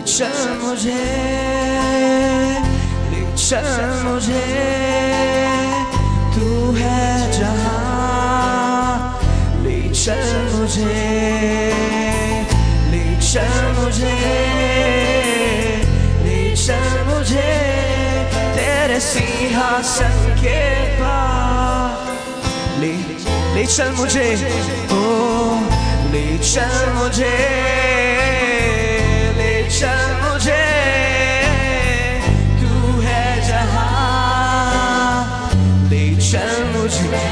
चल मुझे, ले चल मुझे, तू है जहां, ले चल मुझे, ले चल मुझे, ले चल मुझे तेरे सिंहासन के पास, ले चल मुझे, ओ ले चल मुझे, ले चल मुझे, तू है जहां, ले चल मुझे,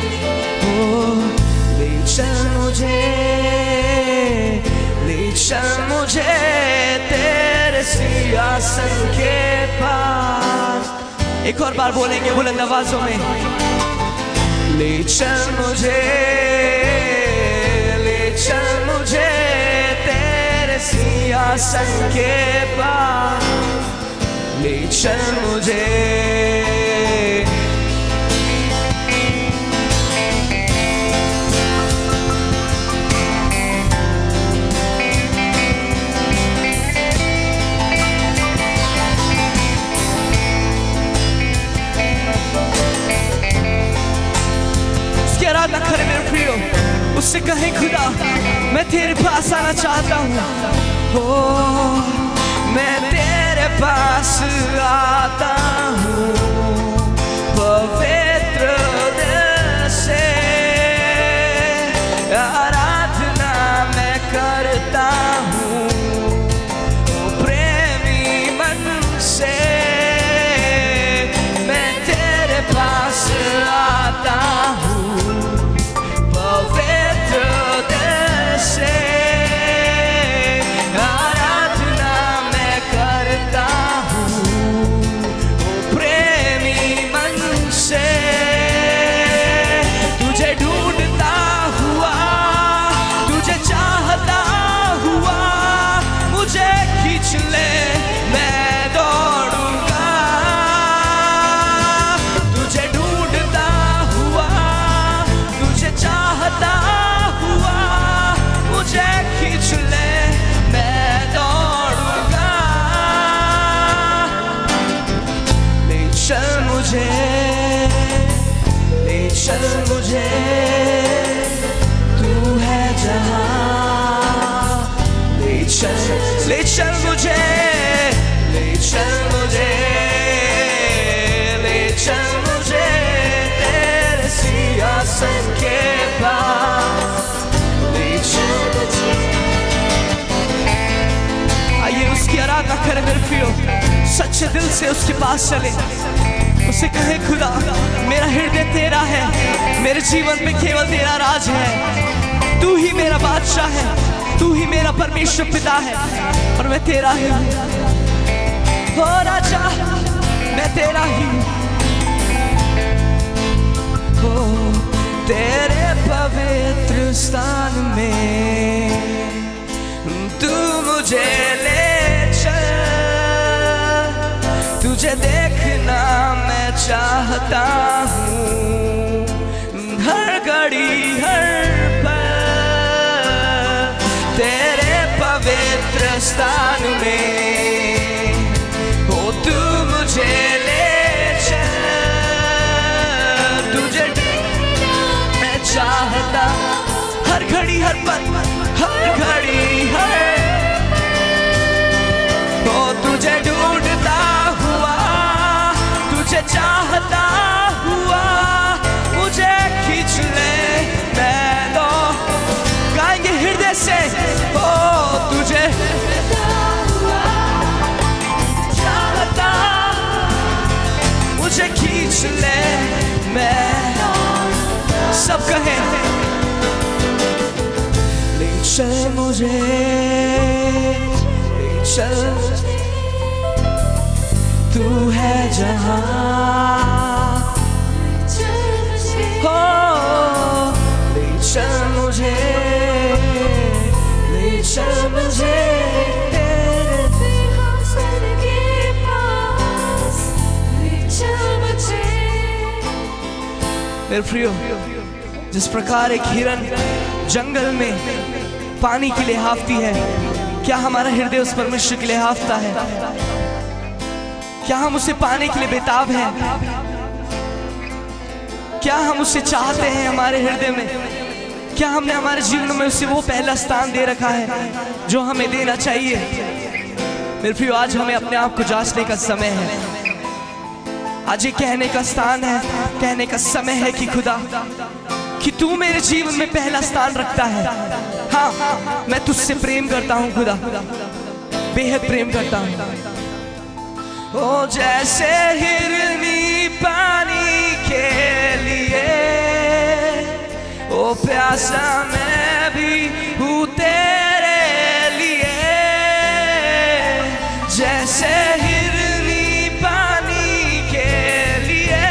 ओ ले चल मुझे, ले चल मुझे तेरे सिंहासन के पास। एक और बार बोलेंगे बुलंद आवाजों में, ले चल मुझे, ले चल मुझे तेरे सिंहासन के पास, ले चल मुझे। आराधना करे मेरे प्रियो, उससे कहे खुदा मैं तेरे पास आना चाहता हूँ, हो मैं तेरे पास आता हूँ पवित्र दिल से, आराधना मैं करता हूँ प्रेमी मन से, मैं तेरे पास आता हूँ पवित्र दिल से, आराधना मैं करता हूँ प्रेमी मन से। तुझे ढूंढता हुआ, तुझे चाहता हुआ, मुझे खींच ले मैं दौड़ूंगा, तुझे ढूंढता हुआ, तुझे चाहता हुआ, मुझे खींच ले मैं दौड़ूंगा, ले चल मुझे, ले चल मुझे, तू है जहां, ले चल, ले चल मुझे, ले चल मुझे, ले चल मुझे तेरे सिंहासन के पास, ले चल मुझे। आइए उसकी आराधना करें मेरे प्रियो, सच्चे दिल से उसके पास चले, उसे कहे खुदा मेरा हृदय तेरा है, मेरे जीवन में केवल तेरा राज है, तू ही मेरा बादशाह है, तू ही मेरा परमेश्वर पिता है और मैं तेरा ही हूँ, हो राजा मैं तेरा ही हूँ, हो तेरे पवित्र स्थान में तू मुझे ले चल, तुझे देखना मैं चाहता हूँ हर घड़ी हर पल, तेरे पवित्र स्थान में हो तू मुझे ले चल, तुझे मैं चाहता हर घड़ी हर पल, हर घड़ी हर, हो तुझे ढूंढता हुआ, तुझे चाहता हुआ, मुझे खींच ले मैं दो, गाएंगे हृदय से, हो तुझे चाहता, मुझे खींच ले मैं, सब कहें ले चल मुझे, ले चल, तू है जहां, हो ले चल मुझे, ले चल मुझे तेरे सिंहासन के पास, ले चल मुझे। मेरे प्रियो, जिस प्रकार एक हिरन जंगल में पानी के लिए हाफती है, क्या हमारा हृदय उस परमेश्वर के लिए हाफता है? क्या हम उसे पाने के लिए बेताब हैं? क्या हम उसे चाहते हैं हमारे हृदय में? क्या हमने हमारे जीवन में उसे वो पहला स्थान दे रखा है जो हमें देना चाहिए? मेरे प्रियो, आज हमें अपने आप को जांचने का समय है। आज ये कहने का स्थान है, कहने का समय है कि खुदा, कि तू मेरे जीवन में पहला स्थान रखता है। हाँ, मैं तुझसे प्रेम करता हूँ खुदा, बेहद प्रेम करता हूँ। ओ जैसे हिरनी पानी के लिए, ओ प्यासा मैं भी हूँ तेरे लिए। जैसे हिरनी पानी के लिए,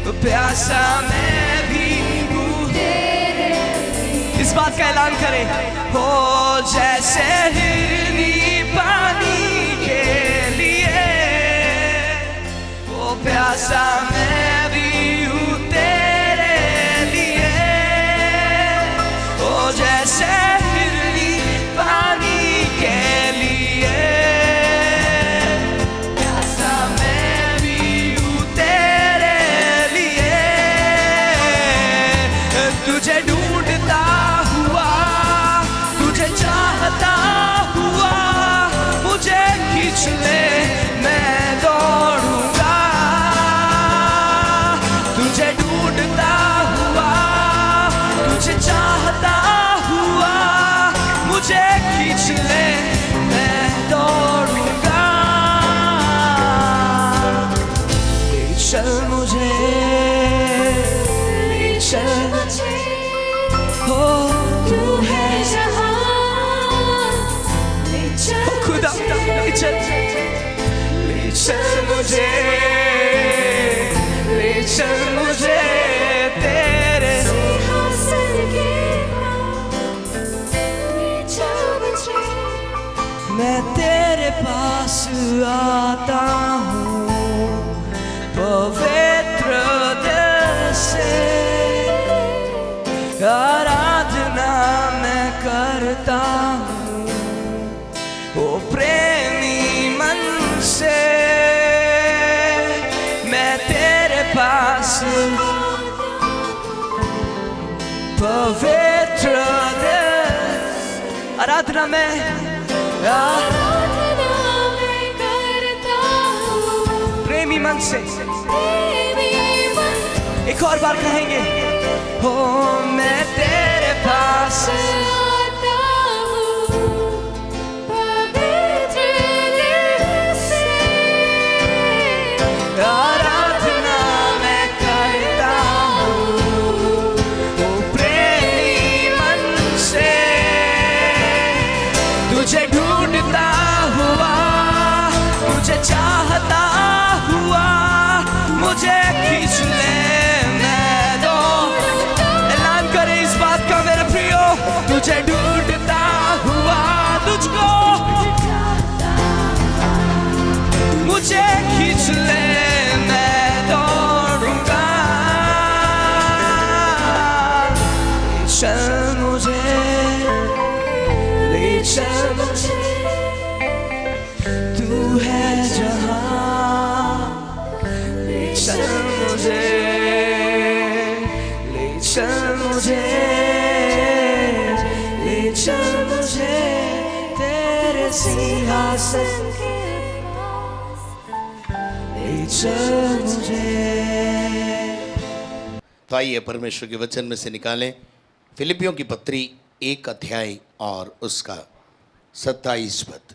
ओ प्यासा मैं भी हूँ तेरे लिए। इस बात का ऐलान करें, हो जैसे हिरनी पानी के लिए, ओ प्यासा मैं भी हूँ तेरे लिए। ओ जैसे हिरनी पानी के लिए, प्यासा मैं भी हूँ तेरे लिए। तुझे ढूंढता हुआ, तुझे चाहता हुआ, मुझे खींच ले, मैं दौड़ूंगा। तुझे ढूंढता हुआ, तुझे चाहता हुआ, मुझे खींच ले, मैं दौड़ूंगा। ले चल मुझे, ले चल हो, तू है जहां, ले चल खुदा, ले चल, ले चल मुझे, ले चल मुझे तेरे सिंहासन के पास, ले चल मुझे। मैं तेरे पास आता हूँ पवित्र दिल से, आराधना मैं करता हूँ ओ प्रेमी मन से। मैं तेरे पास पवित्र दिल, आराधना मैं करता हूँ प्रेमी मन से। एक और बार कहेंगे, हो मैं तेरे पास आता हूँ पवित्र दिल से, आराधना मैं करता हूँ ओ प्रेमी मन से। तुझे ढूंढता हुआ, तुझे चाहता हुआ, मुझे खींच ले, मैं दो। ऐलान करे इस बात का मेरे प्रियो, तुझे ढूंढता हुआ, तुझको मुझे खींच ले, मैं दौड़ूंगा। ले चल मुझे, ले चल मुझे, तू है जहां, ले चल मुझे, ले चल मुझे, ले चल मुझे तेरे सिंहासन के पास, ले चल मुझे। तो आइए परमेश्वर के वचन में से निकालें फिलिपियों की पत्री 1 अध्याय और उसका 27 पद।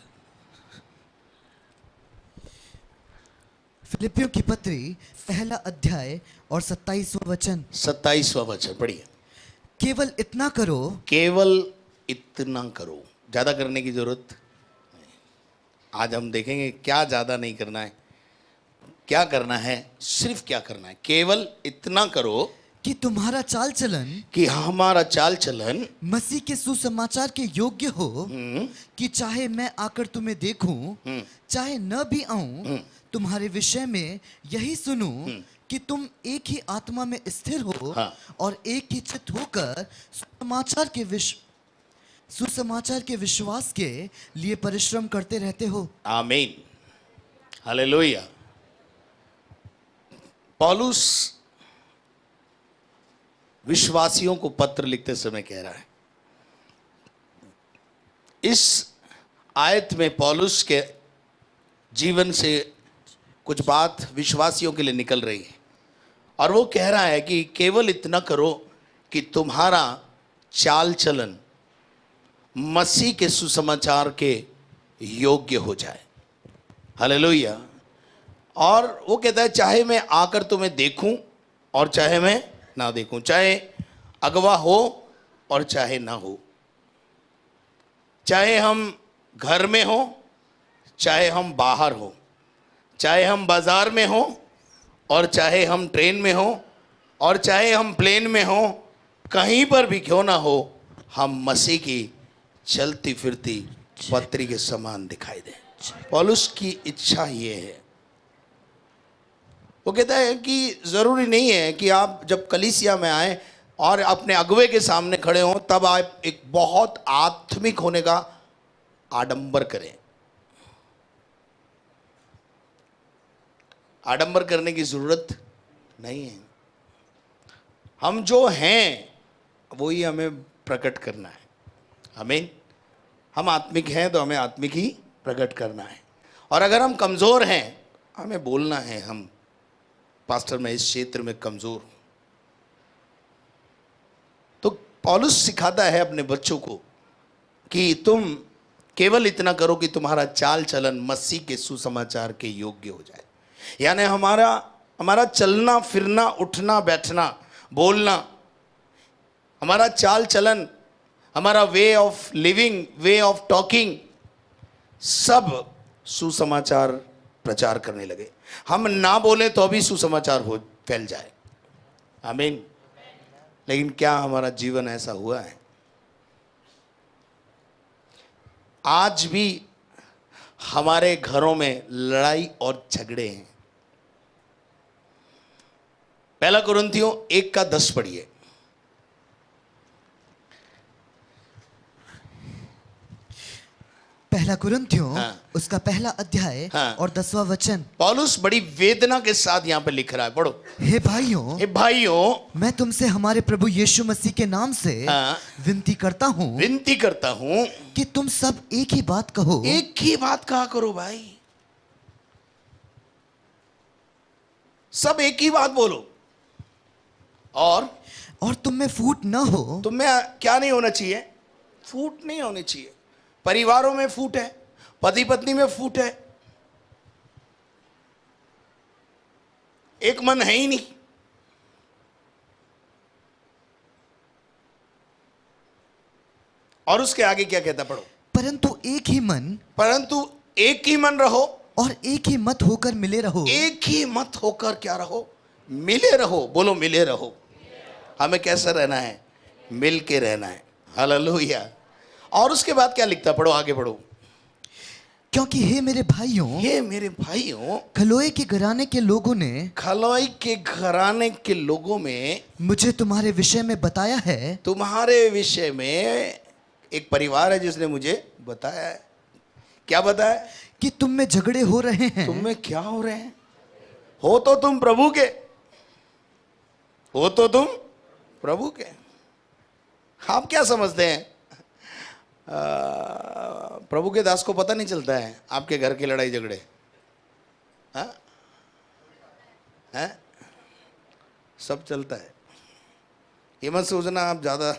फिलिपियों की पत्री पहला अध्याय और 27वां वचन। 27वां वचन पढ़िए। केवल इतना करो, केवल इतना करो, ज़्यादा करने की जरूरत नहीं। आज हम देखेंगे क्या ज़्यादा नहीं करना है, क्या करना है, सिर्फ क्या करना है। केवल इतना करो कि तुम्हारा चाल चलन, कि हमारा चाल चलन मसीह के सुसमाचार के योग्य हो, कि चाहे मैं आकर तुम्हें देखूं, चाहे न भी आऊं, तुम्हारे विषय में यही सुनूं कि तुम एक ही आत्मा में स्थिर हो, हाँ। और एक ही चित्त होकर सुसमाचार के विश्वास के लिए परिश्रम करते रहते हो। आमीन, हालेलुया। पौलुस विश्वासियों को पत्र लिखते समय कह रहा है, इस आयत में पौलुस के जीवन से कुछ बात विश्वासियों के लिए निकल रही है और वो कह रहा है कि केवल इतना करो कि तुम्हारा चाल चलन मसीह के सुसमाचार के योग्य हो जाए। हालेलुया। और वो कहता है चाहे मैं आकर तुम्हें देखूं और चाहे मैं ना देखूं, चाहे अगवा हो और चाहे ना हो, चाहे हम घर में हो चाहे हम बाहर हो, चाहे हम बाजार में हो और चाहे हम ट्रेन में हो और चाहे हम प्लेन में हो, कहीं पर भी क्यों ना हो, हम मसीह की चलती फिरती पत्री के समान दिखाई दें। पौलुस की इच्छा ये है। वो कहता है कि ज़रूरी नहीं है कि आप जब कलीसिया में आए और अपने अगुवे के सामने खड़े हों तब आप एक बहुत आत्मिक होने का आडंबर करें। आडंबर करने की ज़रूरत नहीं है। हम जो हैं वही हमें प्रकट करना है। आमीन। हम आत्मिक हैं तो हमें आत्मिक ही प्रकट करना है। और अगर हम कमज़ोर हैं हमें बोलना है, हम पास्टर मैं इस क्षेत्र में कमज़ोर हूँ। तो पौलुस सिखाता है अपने बच्चों को कि तुम केवल इतना करो कि तुम्हारा चाल चलन मसीह के सुसमाचार के योग्य हो जाए। यानी हमारा चलना फिरना, उठना बैठना, बोलना, हमारा चाल चलन, हमारा way of living, way of talking, सब सुसमाचार प्रचार करने लगे। हम ना बोले तो भी सुसमाचार हो फैल जाए। आमीन। लेकिन क्या हमारा जीवन ऐसा हुआ है? आज भी हमारे घरों में लड़ाई और झगड़े हैं। पहला कुरिन्थियों 1:10 पढ़िए। पहला कुरिन्थियों हाँ। उसका पहला अध्याय हाँ। और 10वां वचन। पौलुस बड़ी वेदना के साथ यहां पे लिख रहा है, पढ़ो। हे भाइयों, हे भाइयों, मैं तुमसे हमारे प्रभु यीशु मसीह के नाम से हाँ। विनती करता हूँ विनती करता हूं कि तुम सब एक ही बात कहो। एक ही बात कहा करो भाई, सब एक ही बात बोलो। और तुम में फूट न हो। तुम में क्या नहीं होना चाहिए? फूट नहीं होनी चाहिए। परिवारों में फूट है, पति पत्नी में फूट है, एक मन है ही नहीं। और उसके आगे क्या कहता, पढ़ो। परंतु एक ही मन, परंतु एक ही मन रहो और एक ही मत होकर मिले रहो। एक ही मत होकर क्या रहो? मिले रहो। बोलो मिले रहो। हमें कैसा रहना है? मिल के रहना है। हालेलुया। और उसके बाद क्या लिखता, पढ़ो, आगे पढ़ो। क्योंकि हे मेरे भाइयों, ये मेरे भाइयों, खलोए के घराने के लोगों ने, खलोई के घराने के लोगों में मुझे तुम्हारे विषय में बताया है। तुम्हारे विषय में एक परिवार है जिसने मुझे बताया है। क्या बताया? कि तुम में झगड़े हो रहे हैं। तुम में क्या हो रहे हैं? हो तो तुम प्रभु के, हो तो तुम प्रभु के। आप क्या समझते हैं? प्रभु के दास को पता नहीं चलता है आपके घर की लड़ाई झगड़े? हाँ, हैं? सब चलता है। ये मत सोचना आप ज़्यादा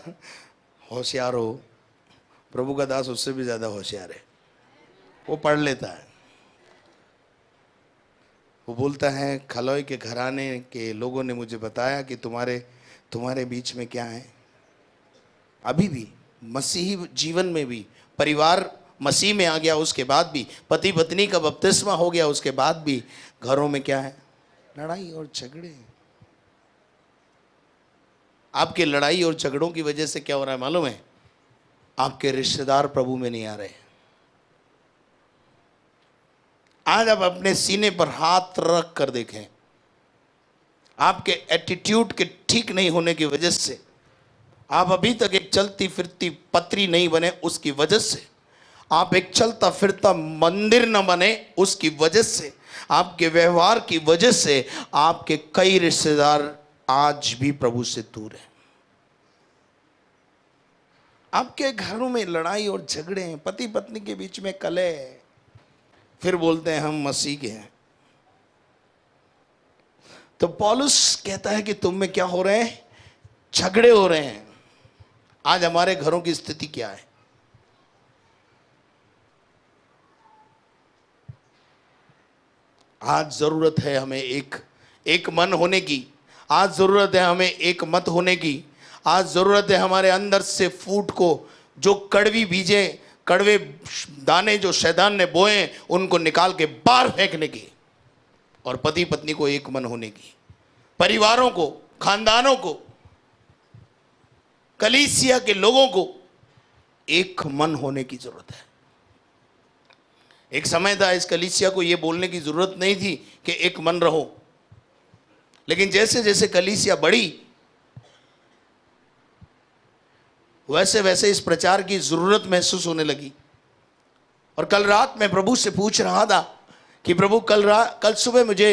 होशियार हो। प्रभु का दास उससे भी ज़्यादा होशियार है। वो पढ़ लेता है। वो बोलता है खलोई के घराने के लोगों ने मुझे बताया कि तुम्हारे बीच में क्या है। अभी भी मसीही जीवन में भी, परिवार मसीह में आ गया उसके बाद भी, पति पत्नी का बपतिस्मा हो गया उसके बाद भी घरों में क्या है? लड़ाई और झगड़े। आपके लड़ाई और झगड़ों की वजह से क्या हो रहा है मालूम है? आपके रिश्तेदार प्रभु में नहीं आ रहे। आज आप अपने सीने पर हाथ रख कर देखें, आपके एटीट्यूड के ठीक नहीं होने की वजह से आप अभी तक एक चलती फिरती पत्री नहीं बने उसकी वजह से, आप एक चलता फिरता मंदिर न बने उसकी वजह से, आपके व्यवहार की वजह से आपके कई रिश्तेदार आज भी प्रभु से दूर हैं। आपके घरों में लड़ाई और झगड़े हैं, पति पत्नी के बीच में कलह है, फिर बोलते हैं हम मसीह के हैं। तो पौलुस कहता है कि तुम में क्या हो रहे हैं? झगड़े हो रहे हैं। आज हमारे घरों की स्थिति क्या है? आज जरूरत है हमें एक मन होने की। आज जरूरत है हमें एक मत होने की। आज जरूरत है हमारे अंदर से फूट को, जो कड़वी बीजें, कड़वे दाने जो शैतान ने बोए उनको निकाल के बाहर फेंकने की, और पति पत्नी को एक मन होने की, परिवारों को, खानदानों को, कलीसिया के लोगों को एक मन होने की जरूरत है। एक समय था इस कलीसिया को यह बोलने की जरूरत नहीं थी कि एक मन रहो, लेकिन जैसे जैसे कलीसिया बढ़ी वैसे वैसे इस प्रचार की जरूरत महसूस होने लगी। और कल रात मैं प्रभु से पूछ रहा था कि प्रभु कल सुबह मुझे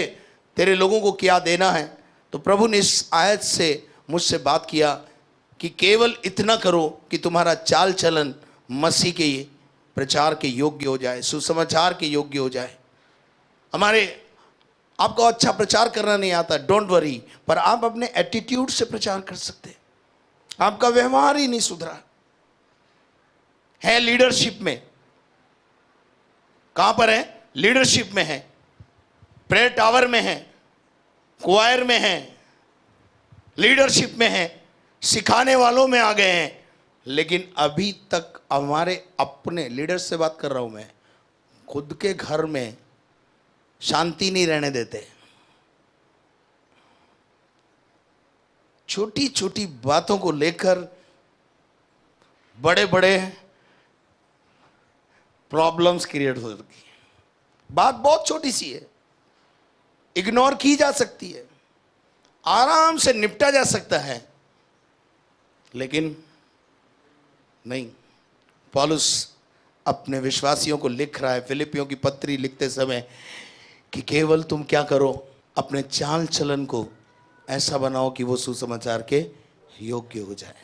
तेरे लोगों को क्या देना है। तो प्रभु ने इस आयत से मुझसे बात किया कि केवल इतना करो कि तुम्हारा चाल चलन मसीह के प्रचार के योग्य हो जाए, सुसमाचार के योग्य हो जाए। आपको अच्छा प्रचार करना नहीं आता, डोंट वरी, पर आप अपने एटीट्यूड से प्रचार कर सकते। आपका व्यवहार ही नहीं सुधरा है। लीडरशिप में कहां पर है? लीडरशिप में है, प्रेयर टावर में है, क्वायर में है, लीडरशिप में है, सिखाने वालों में आ गए हैं, लेकिन अभी तक हमारे अपने लीडर से बात कर रहा हूं मैं, खुद के घर में शांति नहीं रहने देते। छोटी छोटी बातों को लेकर बड़े बड़े प्रॉब्लम्स क्रिएट हो रही। बात बहुत छोटी सी है, इग्नोर की जा सकती है, आराम से निपटा जा सकता है, लेकिन नहीं। पौलुस अपने विश्वासियों को लिख रहा है फिलिपियों की पत्री लिखते समय कि केवल तुम क्या करो, अपने चाल चलन को ऐसा बनाओ कि वो सुसमाचार के योग्य हो जाए।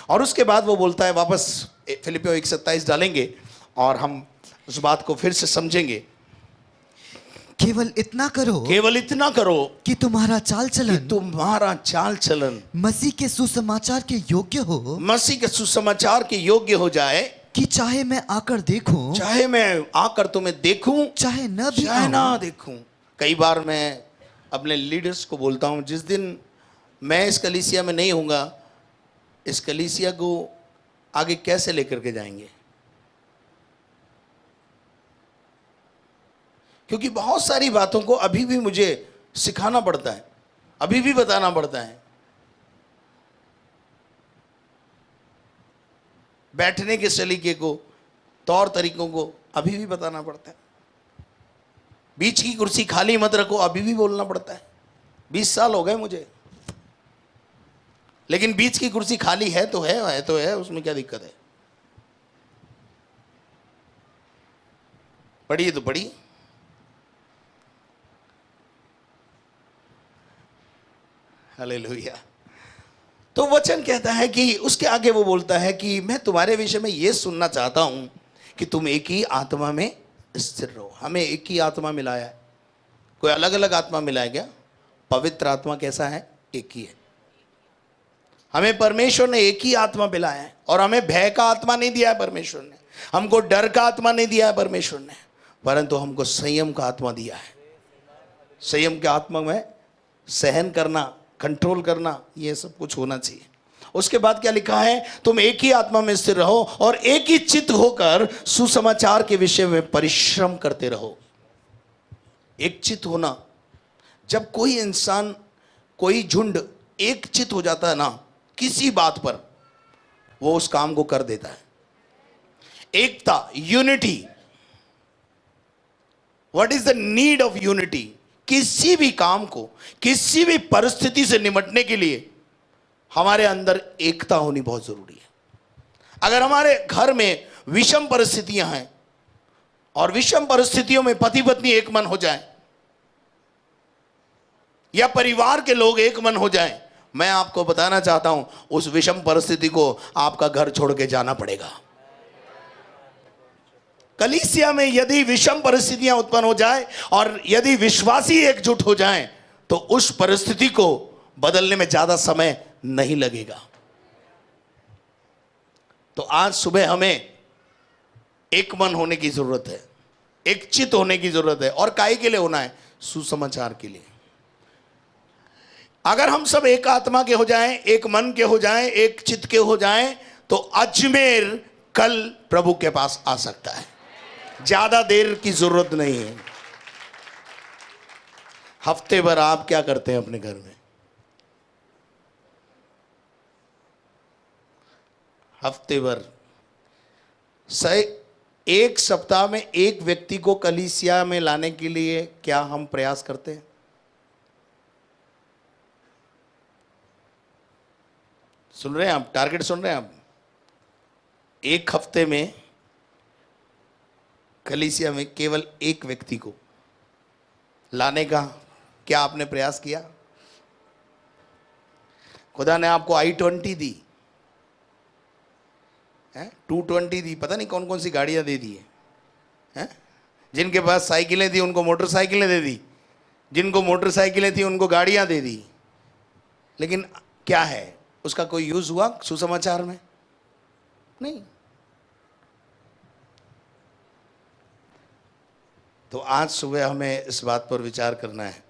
और उसके बाद वो बोलता है, वापस फिलिपियों 1:27 डालेंगे और हम उस बात को फिर से समझेंगे। केवल इतना करो कि तुम्हारा चाल चलन मसीह के सुसमाचार के योग्य हो, मसीह के सुसमाचार के योग्य हो जाए, कि चाहे मैं आकर तुम्हें देखूं, चाहे ना देखूं। कई बार मैं अपने लीडर्स को बोलता हूं, जिस दिन मैं इस कलीसिया में नहीं होऊंगा, इस कलीसिया को आगे कैसे लेकर के जाएंगे? क्योंकि बहुत सारी बातों को अभी भी मुझे सिखाना पड़ता है, अभी भी बताना पड़ता है। बैठने के सलीके को, तौर तरीकों को अभी भी बताना पड़ता है। बीच की कुर्सी खाली मत रखो, अभी भी बोलना पड़ता है। 20 साल हो गए मुझे, लेकिन बीच की कुर्सी खाली है तो है, उसमें क्या दिक्कत है? पढ़िए तो पढ़ी। हालेलुया। तो वचन कहता है कि उसके आगे वो बोलता है कि मैं तुम्हारे विषय में ये सुनना चाहता हूं कि तुम एक ही आत्मा में स्थिर रहो। हमें एक ही आत्मा मिलाया है, कोई अलग अलग आत्मा मिलाया क्या? पवित्र आत्मा कैसा है? एक ही है। हमें परमेश्वर ने एक ही आत्मा मिलाया है, और हमें भय का आत्मा नहीं दिया है परमेश्वर ने, हमको डर का आत्मा नहीं दिया है परमेश्वर ने, परंतु हमको संयम का आत्मा दिया है। संयम के आत्मा में सहन करना, कंट्रोल करना, ये सब कुछ होना चाहिए। उसके बाद क्या लिखा है? तुम एक ही आत्मा में स्थिर रहो और एक ही चित्त होकर सुसमाचार के विषय में परिश्रम करते रहो। एक चित्त होना, जब कोई इंसान, कोई झुंड एक चित्त हो जाता है ना किसी बात पर, वो उस काम को कर देता है। एकता, unity. What is the need of unity? किसी भी काम को, किसी भी परिस्थिति से निपटने के लिए हमारे अंदर एकता होनी बहुत जरूरी है। अगर हमारे घर में विषम परिस्थितियां हैं और विषम परिस्थितियों में पति पत्नी एक मन हो जाए या परिवार के लोग एक मन हो जाएं, मैं आपको बताना चाहता हूं उस विषम परिस्थिति को आपका घर छोड़ के जाना पड़ेगा। कलीसिया में यदि विषम परिस्थितियां उत्पन्न हो जाए और यदि विश्वासी एकजुट हो जाएं तो उस परिस्थिति को बदलने में ज्यादा समय नहीं लगेगा। तो आज सुबह हमें एक मन होने की जरूरत है, एक चित होने की जरूरत है। और काहे के लिए होना है? सुसमाचार के लिए। अगर हम सब एक आत्मा के हो जाएं, एक मन के हो जाएं, एक चित्त के हो जाएं तो अजमेर कल प्रभु के पास आ सकता है। ज्यादा देर की जरूरत नहीं है। हफ्ते भर आप क्या करते हैं अपने घर में? हफ्ते भर एक सप्ताह में एक व्यक्ति को कलीसिया में लाने के लिए क्या हम प्रयास करते हैं? सुन रहे हैं आप? टारगेट सुन रहे हैं आप? एक हफ्ते में कलीसिया में केवल एक व्यक्ति को लाने का क्या आपने प्रयास किया? खुदा ने आपको i20 दी है, 220 दी, पता नहीं कौन कौन सी गाड़ियां दे दी है? जिनके पास साइकिलें थी उनको मोटरसाइकिलें दे दी, जिनको मोटरसाइकिलें थी उनको गाड़ियां दे दी। लेकिन क्या है उसका कोई यूज हुआ सुसमाचार में? नहीं। तो आज सुबह हमें इस बात पर विचार करना है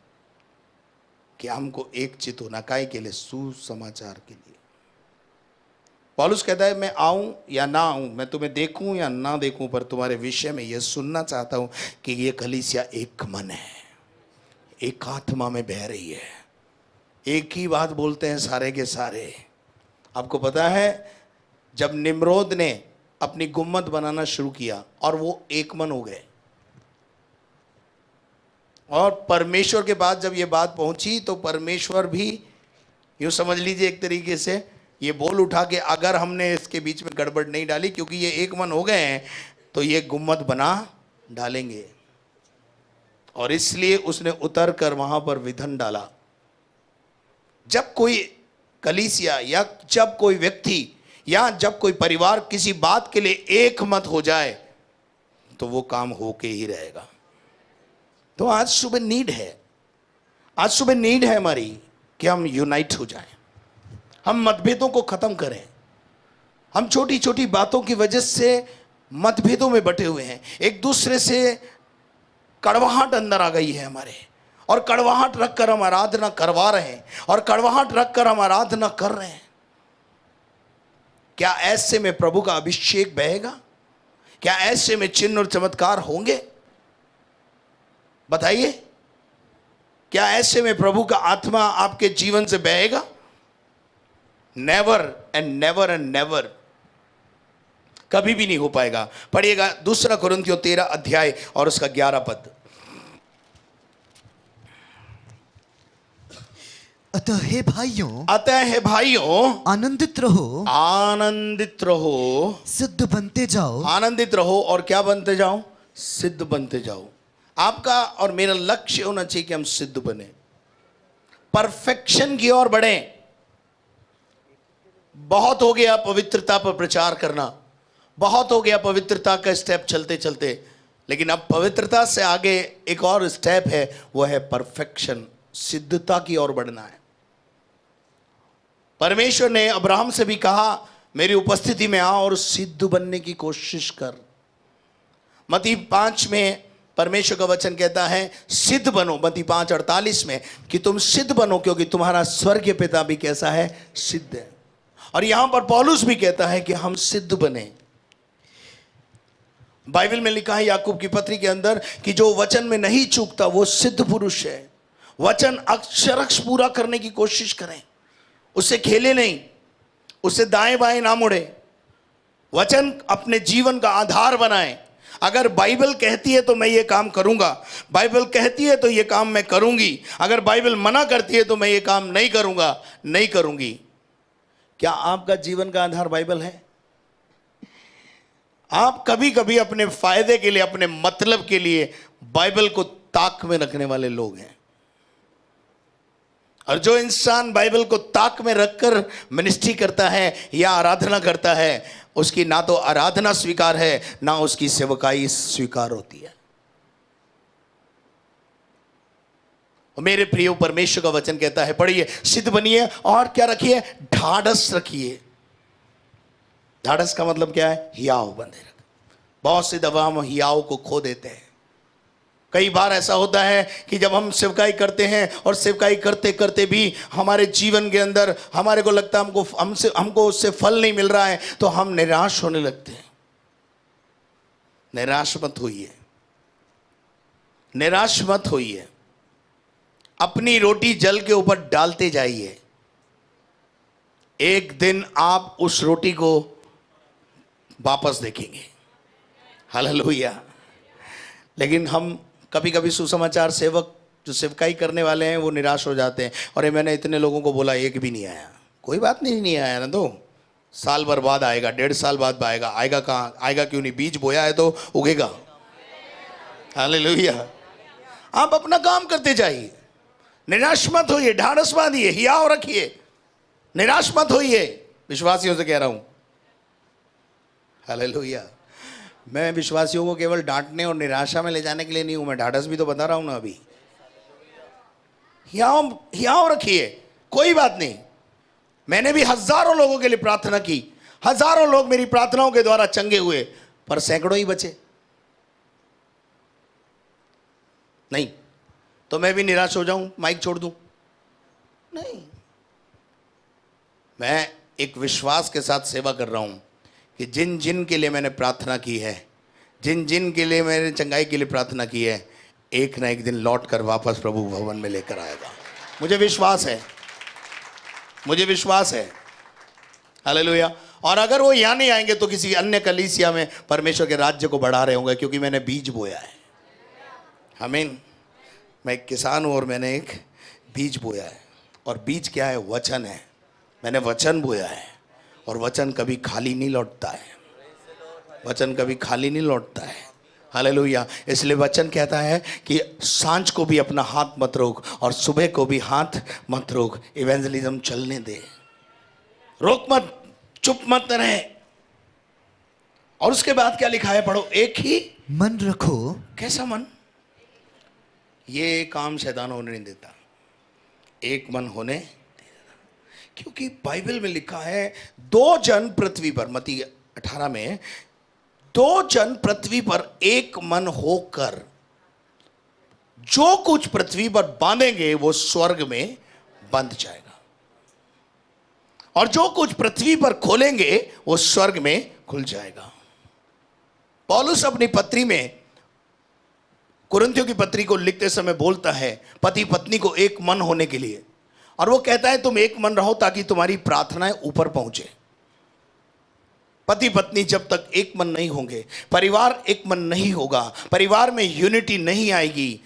कि हमको एक चित होना, काहे के लिए? सुसमाचार के लिए। पौलुस कहता है मैं आऊं या ना आऊं, मैं तुम्हें देखूं या ना देखूं, पर तुम्हारे विषय में यह सुनना चाहता हूं कि ये कलीसिया एक मन है, एक आत्मा में बह रही है, एक ही बात बोलते हैं सारे के सारे। आपको पता है जब निम्रोद ने अपनी गुम्मत बनाना शुरू किया और वो एक मन हो गए, और परमेश्वर के पास जब ये बात पहुंची तो परमेश्वर भी यूं समझ लीजिए एक तरीके से ये बोल उठा कि अगर हमने इसके बीच में गड़बड़ नहीं डाली, क्योंकि ये एक मन हो गए हैं, तो ये गुम्मत बना डालेंगे। और इसलिए उसने उतर कर वहां पर विधन डाला। जब कोई कलीसिया या जब कोई व्यक्ति या जब कोई परिवार किसी बात के लिए एक मत हो जाए तो वो काम होके ही रहेगा। तो आज सुबह नीड है, आज सुबह नीड है हमारी कि हम यूनाइट हो जाएं, हम मतभेदों को खत्म करें। हम छोटी छोटी बातों की वजह से मतभेदों में बटे हुए हैं, एक दूसरे से कड़वाहट अंदर आ गई है हमारे, और कड़वाहट रखकर हम आराधना करवा रहे हैं और कड़वाहट रखकर हम आराधना कर रहे हैं। क्या ऐसे में प्रभु का अभिषेक बहेगा? क्या ऐसे में चिन्ह और चमत्कार होंगे? बताइए, क्या ऐसे में प्रभु का आत्मा आपके जीवन से बहेगा? Never and never and never, कभी भी नहीं हो पाएगा। पढ़िएगा 2 कुरिन्थियों 13 अध्याय और उसका 11 पद। अतः हे भाइयों, अतः हे भाइयों, आनंदित रहो, आनंदित रहो, सिद्ध बनते जाओ। आनंदित रहो और क्या बनते जाओ? सिद्ध बनते जाओ। आपका और मेरा लक्ष्य होना चाहिए कि हम सिद्ध बने, परफेक्शन की ओर बढ़े। बहुत हो गया पवित्रता पर प्रचार करना, बहुत हो गया पवित्रता का स्टेप चलते चलते, लेकिन अब पवित्रता से आगे एक और स्टेप है, वो है परफेक्शन, सिद्धता की ओर बढ़ना है। परमेश्वर ने अब्राहम से भी कहा मेरी उपस्थिति में आ और सिद्ध बनने की कोशिश कर। मत्ती 5 में परमेश्वर का वचन कहता है सिद्ध बनो, मत्ती 5:48 में, कि तुम सिद्ध बनो क्योंकि तुम्हारा स्वर्गीय पिता भी कैसा है? सिद्ध है। और यहां पर पौलुस भी कहता है कि हम सिद्ध बने। बाइबल में लिखा है याकूब की पत्री के अंदर कि जो वचन में नहीं चूकता वो सिद्ध पुरुष है। वचन अक्षरक्ष पूरा करने की कोशिश करें, उससे खेले नहीं, उससे दाएं बाएं ना मुड़े। वचन अपने जीवन का आधार बनाएं। अगर बाइबल कहती है तो मैं ये काम करूंगा, बाइबल कहती है तो ये काम मैं करूंगी, अगर बाइबल मना करती है तो मैं ये काम नहीं करूंगा, नहीं करूंगी। क्या आपका जीवन का आधार बाइबल है? आप कभी कभी अपने फायदे के लिए, अपने मतलब के लिए बाइबल को ताक में रखने वाले लोग हैं। और जो इंसान बाइबल को ताक में रखकर मिनिस्ट्री करता है या आराधना करता है, उसकी ना तो आराधना स्वीकार है, ना उसकी सेवकाई स्वीकार होती है। मेरे प्रियो, परमेश्वर का वचन कहता है, पढ़िए, सिद्ध बनिए और क्या रखिए? ढाढ़स रखिए। ढाढ़स का मतलब क्या है? हियाव बंधे रख। बहुत से दफा हम हियाव को खो देते हैं। कई बार ऐसा होता है कि जब हम सेवकाई करते हैं और सेवकाई करते करते भी हमारे जीवन के अंदर हमारे को लगता है हमको उससे फल नहीं मिल रहा है, तो हम निराश होने लगते हैं। निराश मत होइए, निराश मत होइए। अपनी रोटी जल के ऊपर डालते जाइए। एक दिन आप उस रोटी को वापस देखेंगे। हालेलुया। लेकिन हम कभी कभी सुसमाचार सेवक, जो सेवकाई करने वाले हैं, वो निराश हो जाते हैं। और मैंने इतने लोगों को बोला, एक भी नहीं आया। कोई बात नहीं आया ना, तो साल भर बाद आएगा, 1.5 साल बाद आएगा। आएगा कहाँ? आएगा क्यों नहीं? बीज बोया है तो उगेगा। हालेलुया। आप अपना काम करते जाइए, निराश मत होइए, ढाढ़स बांधिए, हियाव रखिए, निराश मत होइए। विश्वासियों से कह रहा हूं। हालेलुया। मैं विश्वासियों को केवल डांटने और निराशा में ले जाने के लिए नहीं हूं, मैं ढाढ़स भी तो बता रहा हूं ना अभी। हियाव रखिए, कोई बात नहीं। मैंने भी हजारों लोगों के लिए प्रार्थना की, हजारों लोग मेरी प्रार्थनाओं के द्वारा चंगे हुए, पर सैकड़ों ही बचे। नहीं तो मैं भी निराश हो जाऊं, माइक छोड़ दूं? नहीं। मैं एक विश्वास के साथ सेवा कर रहा हूं कि जिन जिन के लिए मैंने प्रार्थना की है, जिन जिन के लिए मैंने चंगाई के लिए प्रार्थना की है, एक ना एक दिन लौट कर वापस प्रभु भवन में लेकर आएगा। मुझे विश्वास है, मुझे विश्वास है। हालेलुया। और अगर वो यहाँ नहीं आएंगे तो किसी अन्य कलीसिया में परमेश्वर के राज्य को बढ़ा रहे होंगे, क्योंकि मैंने बीज बोया है। आमीन। मैं एक किसान हूँ और मैंने एक बीज बोया है। और बीज क्या है? वचन है। मैंने वचन बोया है और वचन कभी खाली नहीं लौटता है। वचन कभी खाली नहीं लौटता है। हालेलुया। इसलिए वचन कहता है कि सांझ को भी अपना हाथ मत रोक और सुबह को भी हाथ मत रोक। इवेंजलिज्म चलने दे, रोक मत, चुप मत रहे। और उसके बाद क्या लिखा है? पढ़ो, एक ही मन रखो। कैसा मन? ये काम शैतान होने नहीं देता। एक मन होने नहीं देता, क्योंकि बाइबल में लिखा है 2 जन पृथ्वी पर, मत्ती 18 में, 2 जन पृथ्वी पर एक मन होकर जो कुछ पृथ्वी पर बांधेंगे वो स्वर्ग में बंध जाएगा, और जो कुछ पृथ्वी पर खोलेंगे वो स्वर्ग में खुल जाएगा। पौलुस अपनी पत्री में, कुरिन्थियों की पत्री को लिखते समय बोलता है पति पत्नी को एक मन होने के लिए, और वो कहता है तुम एक मन रहो ताकि तुम्हारी प्रार्थनाएं ऊपर पहुंचे। पति पत्नी जब तक एक मन नहीं होंगे, परिवार एक मन नहीं होगा, परिवार में यूनिटी नहीं आएगी,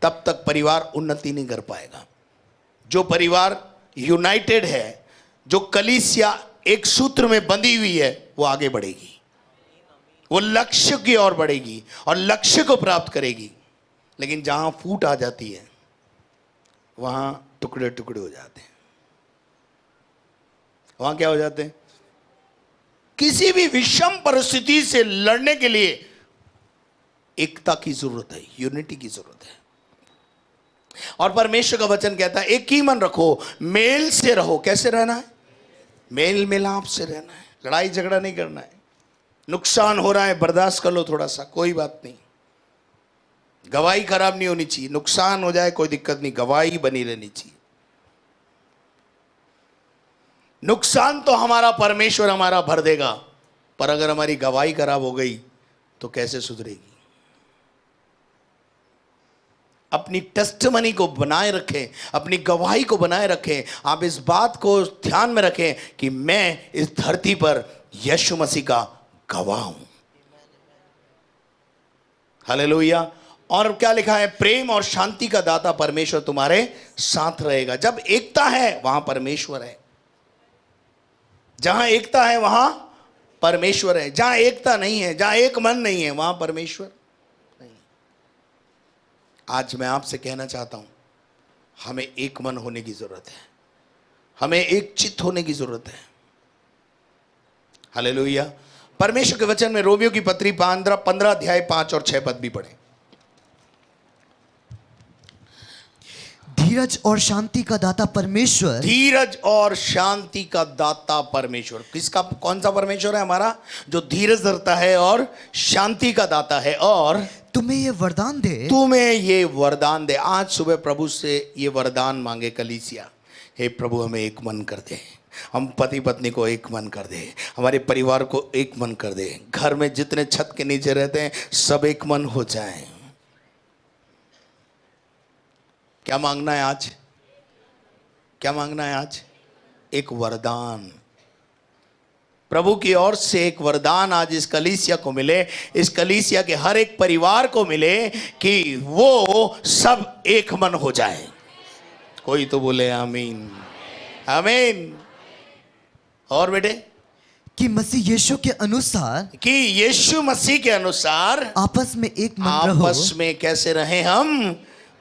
तब तक परिवार उन्नति नहीं कर पाएगा। जो परिवार यूनाइटेड है, जो कलीसिया एक सूत्र में बंधी हुई है, वो आगे बढ़ेगी, वो लक्ष्य की ओर बढ़ेगी और लक्ष्य को प्राप्त करेगी। लेकिन जहां फूट आ जाती है वहां टुकड़े टुकड़े हो जाते हैं। वहां क्या हो जाते हैं? किसी भी विषम परिस्थिति से लड़ने के लिए एकता की जरूरत है, यूनिटी की जरूरत है। और परमेश्वर का वचन कहता है एक ही मन रखो, मेल से रहो। कैसे रहना है? मेल मिलाप से रहना है। लड़ाई झगड़ा नहीं करना है। नुकसान हो रहा है, बर्दाश्त कर लो थोड़ा सा, कोई बात नहीं। गवाही खराब नहीं होनी चाहिए। नुकसान हो जाए कोई दिक्कत नहीं, गवाही बनी रहनी चाहिए। नुकसान तो हमारा परमेश्वर हमारा भर देगा, पर अगर हमारी गवाही खराब हो गई तो कैसे सुधरेगी? अपनी टेस्टमनी को बनाए रखें, अपनी गवाही को बनाए रखें। आप इस बात को ध्यान में रखें कि मैं इस धरती पर यीशु मसीह का गवाह हूं। हालेलुया। और क्या लिखा है? प्रेम और शांति का दाता परमेश्वर तुम्हारे साथ रहेगा। जब एकता है वहां परमेश्वर है। जहां एकता है वहां परमेश्वर है, जहां एकता नहीं है, जहां एक मन नहीं है, वहां परमेश्वर नहीं। आज मैं आपसे कहना चाहता हूं, हमें एक मन होने की जरूरत है, हमें एक चित्त होने की जरूरत है। हालेलुया। परमेश्वर के वचन में रोमियो की पत्री 15 अध्याय 5 और 6 पद भी पढ़े। धीरज और शांति का दाता परमेश्वर, धीरज और शांति का दाता परमेश्वर। किसका, कौन सा परमेश्वर है? हमारा, जो धीरज धरता है और शांति का दाता है, और तुम्हें ये वरदान दे, तुम्हें ये वरदान दे। आज सुबह प्रभु से ये वरदान मांगे कलीसिया, हे प्रभु हमें एक मन कर दे, हम पति पत्नी को एक मन कर दे, हमारे परिवार को एक मन कर दे, घर में जितने छत के नीचे रहते हैं सब एक मन हो जाएं। क्या मांगना है आज? क्या मांगना है आज? एक वरदान, प्रभु की ओर से एक वरदान आज इस कलीसिया को मिले, इस कलीसिया के हर एक परिवार को मिले कि वो सब एक मन हो जाए। कोई तो बोले आमीन, आमीन। और बेटे, कि मसीह यीशु के अनुसार, कि यीशु मसीह के अनुसार आपस में एक मन रहो। आपस में कैसे रहें हम?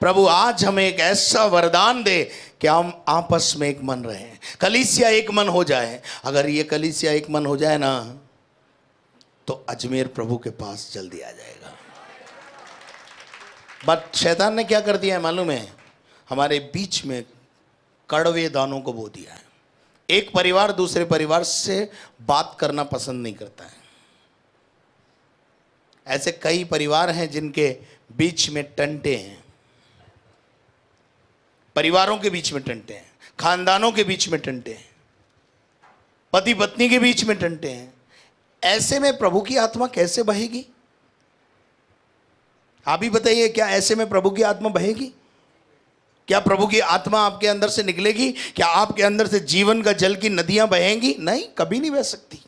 प्रभु आज हमें एक ऐसा वरदान दे कि हम आपस में एक मन रहें, कलीसिया एक मन हो जाए। अगर ये कलीसिया एक मन हो जाए ना, तो अजमेर प्रभु के पास जल्दी आ जाएगा। बट शैतान ने क्या कर दिया है मालूम है? हमारे बीच में कड़वे दानों को बो दिया है। एक परिवार दूसरे परिवार से बात करना पसंद नहीं करता है। ऐसे कई परिवार हैं जिनके बीच में टंटे हैं, परिवारों के बीच में टंटे हैं, खानदानों के बीच में टंटे हैं, पति पत्नी के बीच में टंटे हैं। ऐसे में प्रभु की आत्मा कैसे बहेगी? आप ही बताइए, क्या ऐसे में प्रभु की आत्मा बहेगी? क्या प्रभु की आत्मा आपके अंदर से निकलेगी? क्या आपके अंदर से जीवन का जल की नदियां बहेंगी? नहीं, कभी नहीं बह सकती।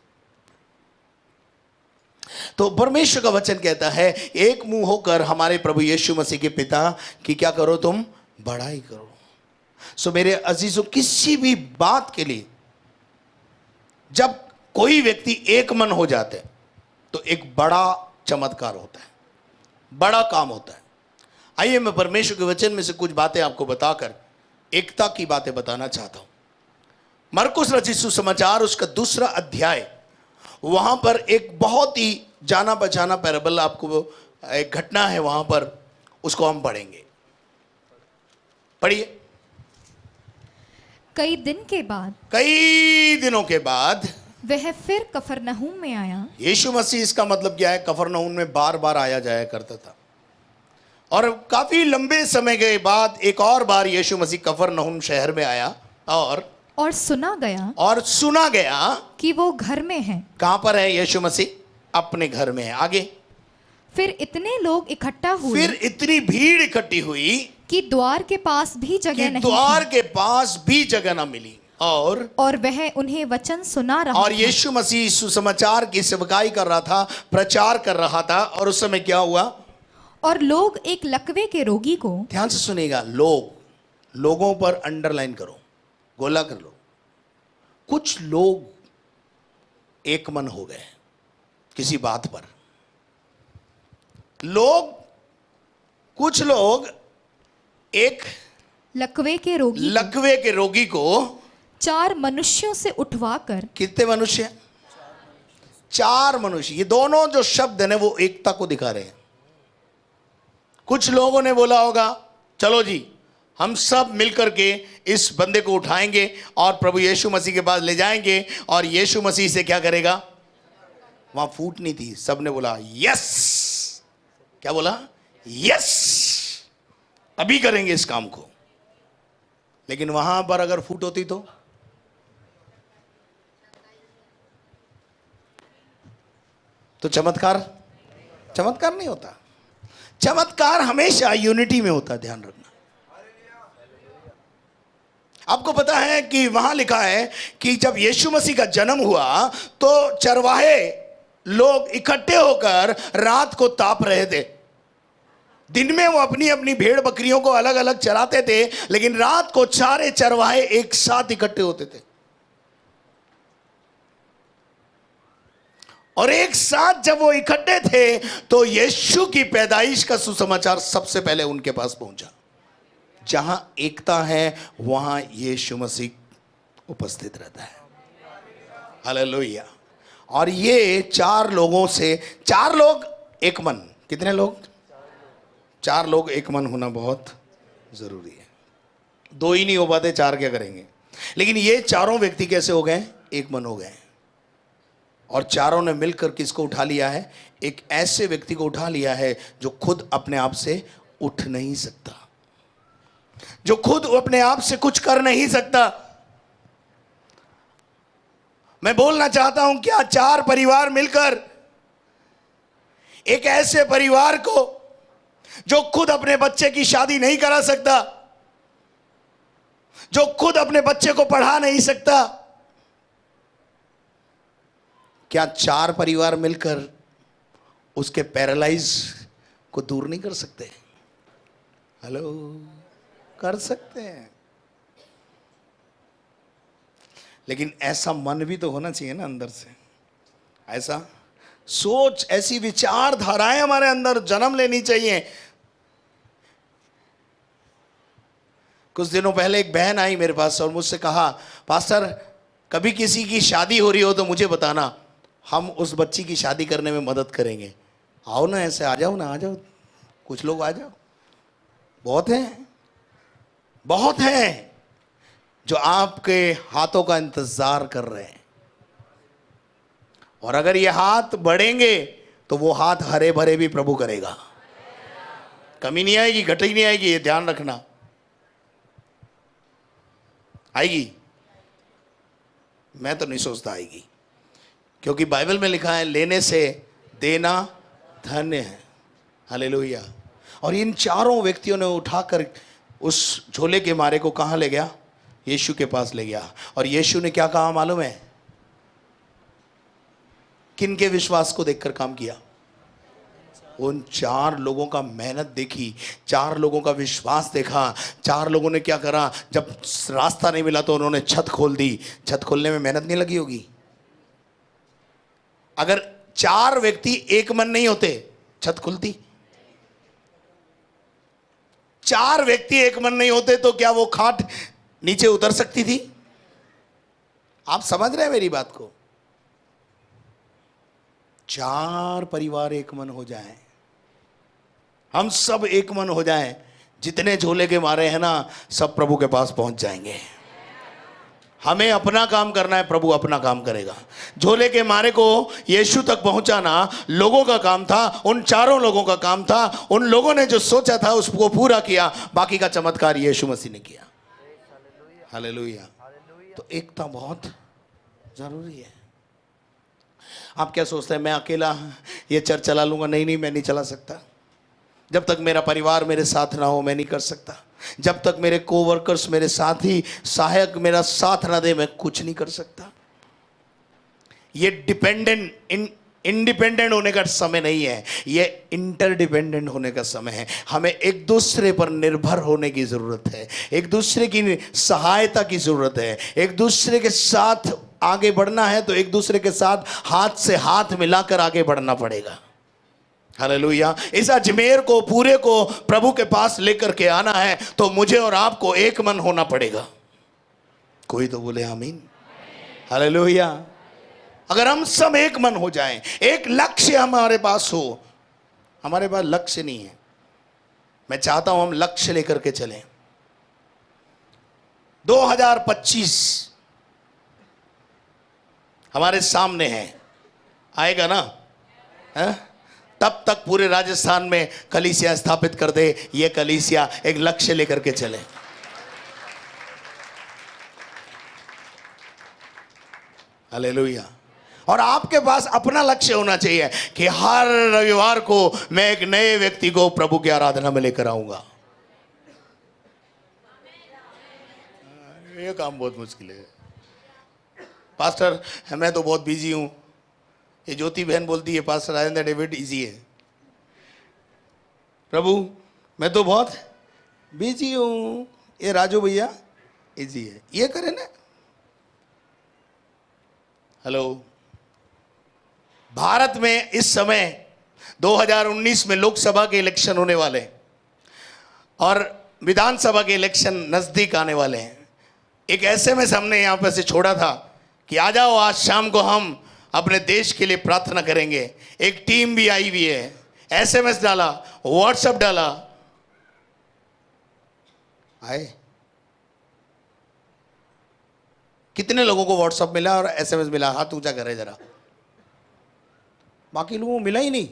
तो परमेश्वर का वचन कहता है, एक मुंह होकर हमारे प्रभु यीशु मसीह के पिता की क्या करो? तुम बड़ाई करो। सो मेरे अजीजों, किसी भी बात के लिए जब कोई व्यक्ति एक मन हो जाते हैं तो एक बड़ा चमत्कार होता है, बड़ा काम होता है। आइए मैं परमेश्वर के वचन में से कुछ बातें आपको बताकर एकता की बातें बताना चाहता हूं। मरकुस रचित सुसमाचार उसका 2 अध्याय, वहां पर एक बहुत ही जाना पहचाना पैराबल, आपको एक घटना है वहां पर, उसको हम पढ़ेंगे। पढ़िए। कई दिनों के बाद वह फिर कफरनहूम में आया। यीशु मसीह, इसका मतलब क्या है? कफरनहूम में बार बार आया जाया करता था। और काफी लंबे समय के बाद एक और बार यीशु मसीह कफरनहूम शहर में आया और सुना गया कि वो घर में है। कहां पर है यीशु मसीह? अपने घर में है। आगे, फिर इतने लोग इकट्ठा हुए, फिर इतनी भीड़ इकट्ठी हुई कि द्वार के पास भी जगह नहीं, द्वार के पास भी जगह ना मिली। और वह उन्हें वचन सुना रहा और यीशु मसीह सुसमाचार की सेवकाई कर रहा था, प्रचार कर रहा था। और उस समय क्या हुआ? और लोग एक लकवे के रोगी को, ध्यान से सुनिएगा, लोगों पर अंडरलाइन करो, गोला कर लो। कुछ लोग एक मन हो गए किसी बात पर। कुछ लोग एक लकवे के रोगी को 4 मनुष्यों से उठवाकर, कितने मनुष्य? 4 मनुष्य। ये दोनों जो शब्द है वो एकता को दिखा रहे हैं। कुछ लोगों ने बोला होगा, चलो जी हम सब मिलकर के इस बंदे को उठाएंगे और प्रभु यीशु मसीह के पास ले जाएंगे, और यीशु मसीह से क्या करेगा? वहां फूट नहीं थी, सबने बोला यस। क्या बोला? यस, अभी करेंगे इस काम को। लेकिन वहां पर अगर फूट होती तो चमत्कार नहीं होता। चमत्कार हमेशा यूनिटी में होता है, ध्यान रखना। आपको पता है कि वहां लिखा है कि जब यीशु मसीह का जन्म हुआ तो चरवाहे लोग इकट्ठे होकर रात को ताप रहे थे। दिन में वो अपनी अपनी भेड़ बकरियों को अलग अलग चराते थे, लेकिन रात को सारे चरवाहे एक साथ इकट्ठे होते थे। और एक साथ जब वो इकट्ठे थे तो यीशु की पैदाइश का सुसमाचार सबसे पहले उनके पास पहुंचा। जहां एकता है वहां यीशु मसीह उपस्थित रहता है। हालेलुया। और ये 4 लोगों से 4 लोग एक मन, कितने लोग? 4 लोग एक मन होना बहुत जरूरी है। 2 ही नहीं हो पाते, 4 क्या करेंगे? लेकिन ये चारों व्यक्ति कैसे हो गए? एक मन हो गए। और चारों ने मिलकर किसको उठा लिया है? एक ऐसे व्यक्ति को उठा लिया है जो खुद अपने आप से उठ नहीं सकता, जो खुद अपने आप से कुछ कर नहीं सकता। मैं बोलना चाहता हूं, क्या 4 परिवार मिलकर एक ऐसे परिवार को जो खुद अपने बच्चे की शादी नहीं करा सकता, जो खुद अपने बच्चे को पढ़ा नहीं सकता, क्या 4 परिवार मिलकर उसके पैरालाइज को दूर नहीं कर सकते? हेलो, कर सकते हैं। लेकिन ऐसा मन भी तो होना चाहिए ना अंदर से, ऐसा सोच, ऐसी विचारधाराएं हमारे अंदर जन्म लेनी चाहिए। कुछ दिनों पहले एक बहन आई मेरे पास और मुझसे कहा, पास्टर कभी किसी की शादी हो रही हो तो मुझे बताना, हम उस बच्ची की शादी करने में मदद करेंगे। आओ ना, ऐसे आ जाओ ना, आ जाओ, कुछ लोग आ जाओ। बहुत हैं जो आपके हाथों का इंतजार कर रहे हैं। और अगर ये हाथ बढ़ेंगे तो वो हाथ हरे भरे भी प्रभु करेगा, कमी नहीं आएगी, घटी नहीं आएगी, ये ध्यान रखना। आएगी? मैं तो नहीं सोचता आएगी, क्योंकि बाइबल में लिखा है लेने से देना धन्य है। हालेलुया। और इन चारों व्यक्तियों ने उठाकर उस झोले के मारे को कहां ले गया? यीशु के पास ले गया। और यीशु ने क्या कहा मालूम है? किन के विश्वास को देखकर काम किया? उन 4 लोगों का मेहनत देखी, 4 लोगों का विश्वास देखा। 4 लोगों ने क्या करा? जब रास्ता नहीं मिला तो उन्होंने छत खोल दी। छत खोलने में मेहनत नहीं लगी होगी? अगर 4 व्यक्ति एक मन नहीं होते, छत खुलती? 4 व्यक्ति एक मन नहीं होते तो क्या वो खाट नीचे उतर सकती थी? आप समझ रहे हैं मेरी बात को? 4 परिवार एक मन हो जाएं, हम सब एक मन हो जाएं, जितने झोले के मारे हैं ना, सब प्रभु के पास पहुंच जाएंगे। हमें अपना काम करना है, प्रभु अपना काम करेगा। झोले के मारे को यीशु तक पहुंचाना लोगों का काम था, उन 4 लोगों का काम था। उन लोगों ने जो सोचा था उसको पूरा किया, बाकी का चमत्कार यीशु मसीह ने किया। हालेलुया। तो एकता बहुत जरूरी है। आप क्या सोचते हैं मैं अकेला ये चर्च चला लूंगा? नहीं, मैं नहीं चला सकता। जब तक मेरा परिवार मेरे साथ ना हो मैं नहीं कर सकता। जब तक मेरे कोवर्कर्स, मेरे साथी, सहायक मेरा साथ ना दे मैं कुछ नहीं कर सकता। ये इंडिपेंडेंट होने का समय नहीं है, ये इंटरडिपेंडेंट होने का समय है। हमें एक दूसरे पर निर्भर होने की जरूरत है, एक दूसरे की सहायता की जरूरत है। एक दूसरे के साथ आगे बढ़ना है तो एक दूसरे के साथ हाथ से हाथ मिलाकर आगे बढ़ना पड़ेगा। हालेलुया। इस अजमेर को पूरे को प्रभु के पास लेकर के आना है तो मुझे और आपको एक मन होना पड़ेगा। कोई तो बोले आमीन। हालेलुया। अगर हम सब एक मन हो जाएं, एक लक्ष्य हमारे पास हो। हमारे पास लक्ष्य नहीं है। मैं चाहता हूं हम लक्ष्य लेकर के चलें। 2025 हमारे सामने है, आएगा ना? है? तब तक पूरे राजस्थान में कलीसिया स्थापित कर दे। ये कलीसिया एक लक्ष्य लेकर के चले। हालेलुया। और आपके पास अपना लक्ष्य होना चाहिए कि हर रविवार को मैं एक नए व्यक्ति को प्रभु की आराधना में लेकर आऊंगा। ये काम बहुत मुश्किल है पास्टर, मैं तो बहुत बिजी हूं। ये ज्योति बहन बोलती है पास्टर राजेंद्र डेविड इजी है। प्रभु मैं तो बहुत बिजी हूं। ये राजू भैया इजी है, ये करे ना। हेलो, भारत में इस समय 2019 में लोकसभा के इलेक्शन होने वाले हैं और विधानसभा के इलेक्शन नजदीक आने वाले हैं। एक एसएमएस हमने यहाँ पर से छोड़ा था कि आ जाओ आज शाम को हम अपने देश के लिए प्रार्थना करेंगे। एक टीम भी आई हुई है। एसएमएस डाला, व्हाट्सएप डाला, आए। कितने लोगों को व्हाट्सएप मिला और एसएमएस मिला? हाथ ऊंचा करे जरा। बाकी लोगों को मिला ही नहीं।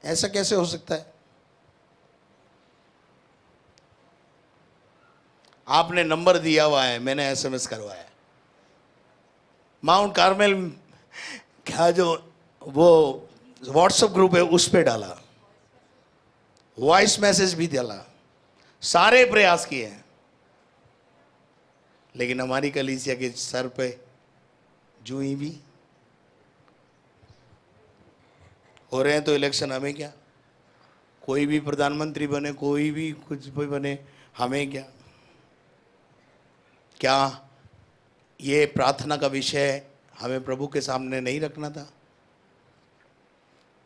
ऐसा कैसे हो सकता है? आपने नंबर दिया हुआ है, मैंने एसएमएस करवाया। माउंट कार्मेल क्या जो वो व्हाट्सएप ग्रुप है उस पे डाला, वॉइस मैसेज भी डाला, सारे प्रयास किए हैं, लेकिन हमारी कलीसिया के सर पे जूई भी हो रहे हैं। तो इलेक्शन हमें क्या? कोई भी प्रधानमंत्री बने, कोई भी कुछ भी बने, हमें क्या? क्या ये प्रार्थना का विषय हमें प्रभु के सामने नहीं रखना था?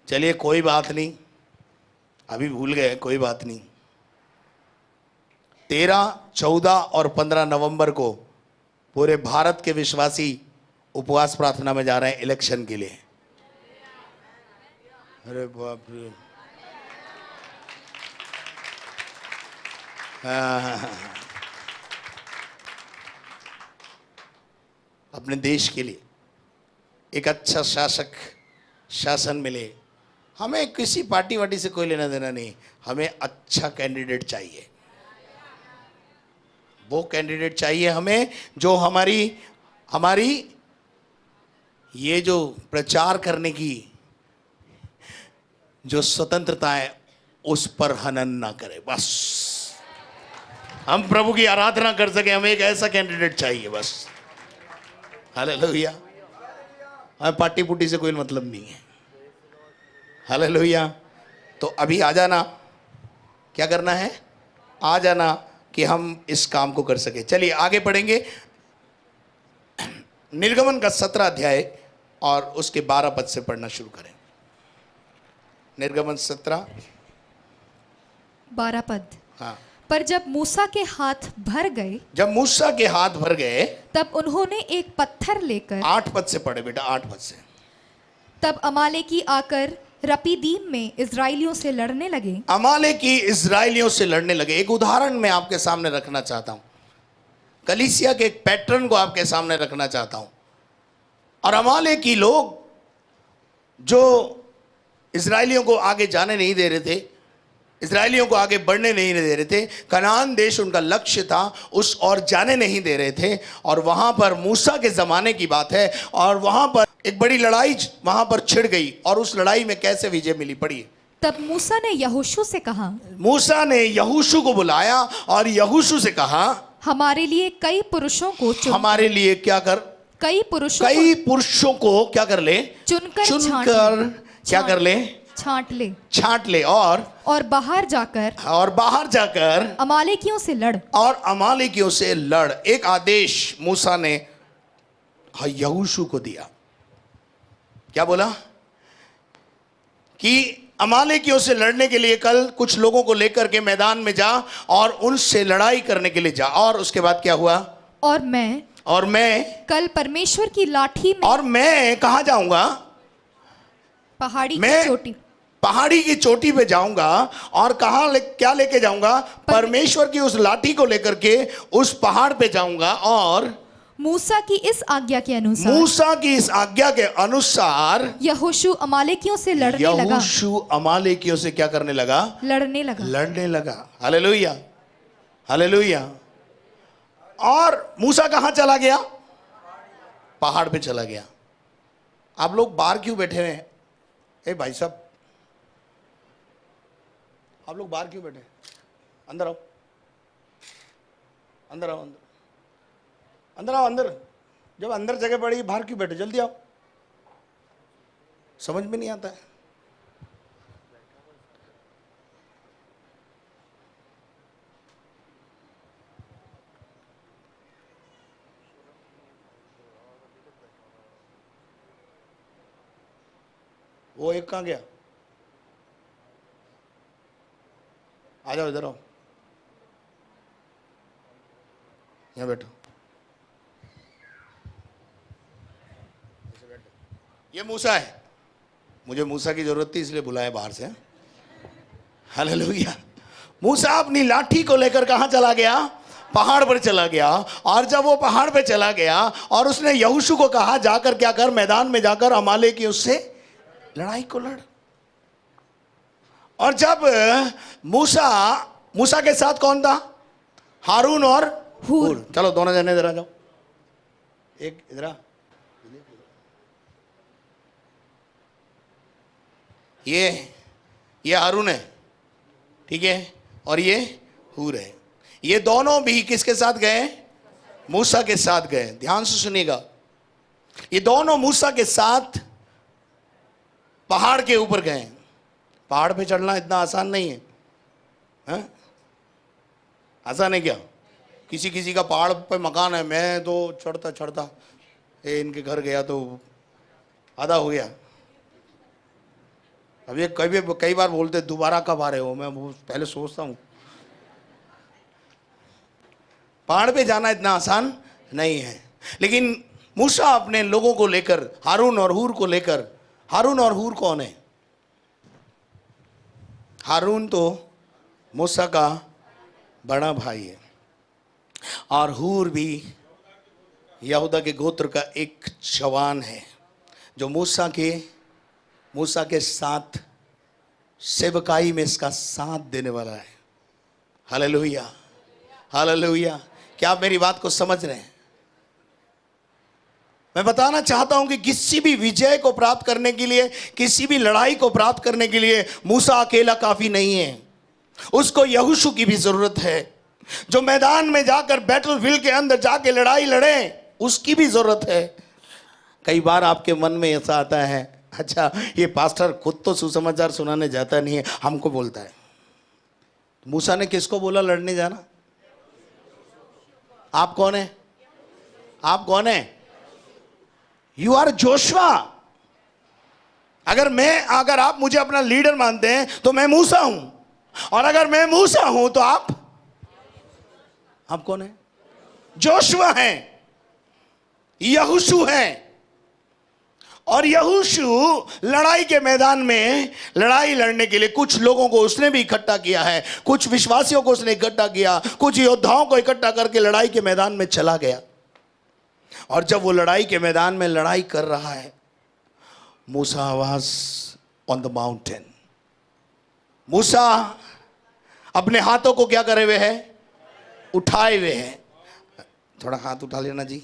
चलिए कोई बात नहीं, अभी भूल गए, कोई बात नहीं। 13, 14 और 15 नवंबर को पूरे भारत के विश्वासी उपवास प्रार्थना में जा रहे हैं इलेक्शन के लिए। अरे बाप रे, अपने देश के लिए एक अच्छा शासन मिले। हमें किसी पार्टी वार्टी से कोई लेना देना नहीं, हमें अच्छा कैंडिडेट चाहिए। वो कैंडिडेट चाहिए हमें जो हमारी ये जो प्रचार करने की जो स्वतंत्रता है उस पर हनन ना करे। बस हम प्रभु की आराधना कर सके, हमें एक ऐसा कैंडिडेट चाहिए बस। हालेलुया। हमें पार्टी पुटी से कोई मतलब नहीं है। हालेलुया। तो अभी आ जाना, क्या करना है? आ जाना कि हम इस काम को कर सके। चलिए आगे पढ़ेंगे। निर्गमन का 17 अध्याय और उसके 12 पद से पढ़ना शुरू करें। निर्गमन 17 12 पद। हाँ। पर जब मूसा के हाथ भर गए, जब मूसा के हाथ भर गए, तब उन्होंने एक पत्थर लेकर, 8 पद से पढ़े बेटा, 8 पद से। तब अमालेकी आकर रपीदीम में इजराइलियों से लड़ने लगे। अमालेकी इजराइलियों से लड़ने लगे। एक उदाहरण मैं आपके सामने रखना चाहता हूं, कलीसिया के एक पैटर्न को आपके सामने रखना चाहता हूं। और अमालेकी लोग जो इजराइलियों को आगे जाने नहीं दे रहे थे, इजराइलियों को आगे बढ़ने नहीं दे रहे थे, कनान देश उनका लक्ष्य था, उस और जाने नहीं दे रहे थे। और वहां पर मूसा के जमाने की बात है, और वहां पर एक बड़ी लड़ाई वहां पर छिड़ गई। और उस लड़ाई में कैसे विजय मिली, पढ़िए। तब मूसा ने यहोशू से कहा, मूसा ने यहोशू को बुलाया और यहोशू से कहा, हमारे लिए कई पुरुषों को हमारे लिए क्या कर? कई पुरुषों को क्या कर ले? चुनकर क्या कर ले? छांट ले और बाहर जाकर अमालेकियों से लड़। एक आदेश मूसा ने यहोशू को दिया। क्या बोला? कि अमालेकियों से लड़ने के लिए कल कुछ लोगों को लेकर के मैदान में जा और उनसे लड़ाई करने के लिए जा। और उसके बाद क्या हुआ? और मैं कल परमेश्वर की लाठी में, और मैं कहाँ जाऊंगा? पहाड़ी की चोटी पे जाऊंगा। और क्या लेके जाऊंगा? परमेश्वर की उस लाठी को लेकर के उस पहाड़ पे जाऊंगा। और मूसा की इस आज्ञा के अनुसार यहोशू अमालेकियों से क्या करने लगा? लड़ने लगा। Hallelujah, hallelujah. और मूसा कहां चला गया? पहाड़ पे चला गया। आप लोग बाहर क्यों बैठे हुए हैं? ए भाई साहब, आप लोग बाहर क्यों बैठे? अंदर आओ, अंदर आओ, अंदर आओ, अंदर। जब अंदर जगह पड़ी, बाहर क्यों बैठे? जल्दी आओ। समझ में नहीं आता है। वो एक कहाँ गया? आ जाओ, इधर आओ, यहाँ बैठो। ये मूसा है, मुझे मूसा की जरूरत थी इसलिए बुलाया बाहर से। हालेलुया। मूसा अपनी लाठी को लेकर कहाँ चला गया? पहाड़ पर चला गया। और जब वो पहाड़ पे चला गया और उसने यहोशू को कहा जाकर क्या कर, मैदान में जाकर अमालेकी उससे लड़ाई को लड़। और जब मूसा के साथ कौन था? हारून और हूर। चलो दोनों जने इधर आ जाओ, एक इधर आ। ये हारून है, ठीक है, और ये हूर है। ये दोनों भी किसके साथ गए? मूसा के साथ गए। ध्यान से सुनिएगा, ये दोनों मूसा के साथ पहाड़ के ऊपर गए। पहाड़ पे चढ़ना इतना आसान नहीं है, हैं? आसान है क्या? किसी किसी का पहाड़ पे मकान है, मैं तो चढ़ता चढ़ता इनके घर गया तो आधा हो गया। अब ये कई बार बोलते दोबारा कब आ रहे हो, मैं वो पहले सोचता हूँ। पहाड़ पे जाना इतना आसान नहीं है। लेकिन मूसा अपने लोगों को लेकर, हारून और हूर को लेकर, हारून और हूर कौन है? हारून तो मूसा का बड़ा भाई है और हूर भी यहूदा के गोत्र का एक जवान है जो मूसा के साथ सेवकाई में इसका साथ देने वाला है। Hallelujah, hallelujah. क्या आप मेरी बात को समझ रहे हैं? मैं बताना चाहता हूं कि किसी भी विजय को प्राप्त करने के लिए, किसी भी लड़ाई को प्राप्त करने के लिए मूसा अकेला काफी नहीं है, उसको यहोशू की भी जरूरत है। जो मैदान में जाकर बैटलफील्ड के अंदर जाके लड़ाई लड़े, उसकी भी जरूरत है। कई बार आपके मन में ऐसा आता है, अच्छा ये पास्टर खुद तो सुसमाचार सुनाने जाता नहीं है, हमको बोलता है। मूसा ने किसको बोला लड़ने जाना? आप कौन है? आप कौन है? You are Joshua. अगर आप मुझे अपना लीडर मानते हैं तो मैं मूसा हूं, और अगर मैं मूसा हूं तो आप कौन है? जोशुआ हैं, यहोशू हैं। और यहोशू लड़ाई के मैदान में लड़ाई लड़ने के लिए कुछ लोगों को उसने भी इकट्ठा किया है, कुछ विश्वासियों को उसने इकट्ठा किया, कुछ योद्धाओं को इकट्ठा करके लड़ाई के मैदान में चला गया। और जब वो लड़ाई के मैदान में लड़ाई कर रहा है, मूसा वाज ऑन द माउंटेन। मूसा अपने हाथों को क्या करे हुए है? उठाए हुए हैं। थोड़ा हाथ उठा लेना जी।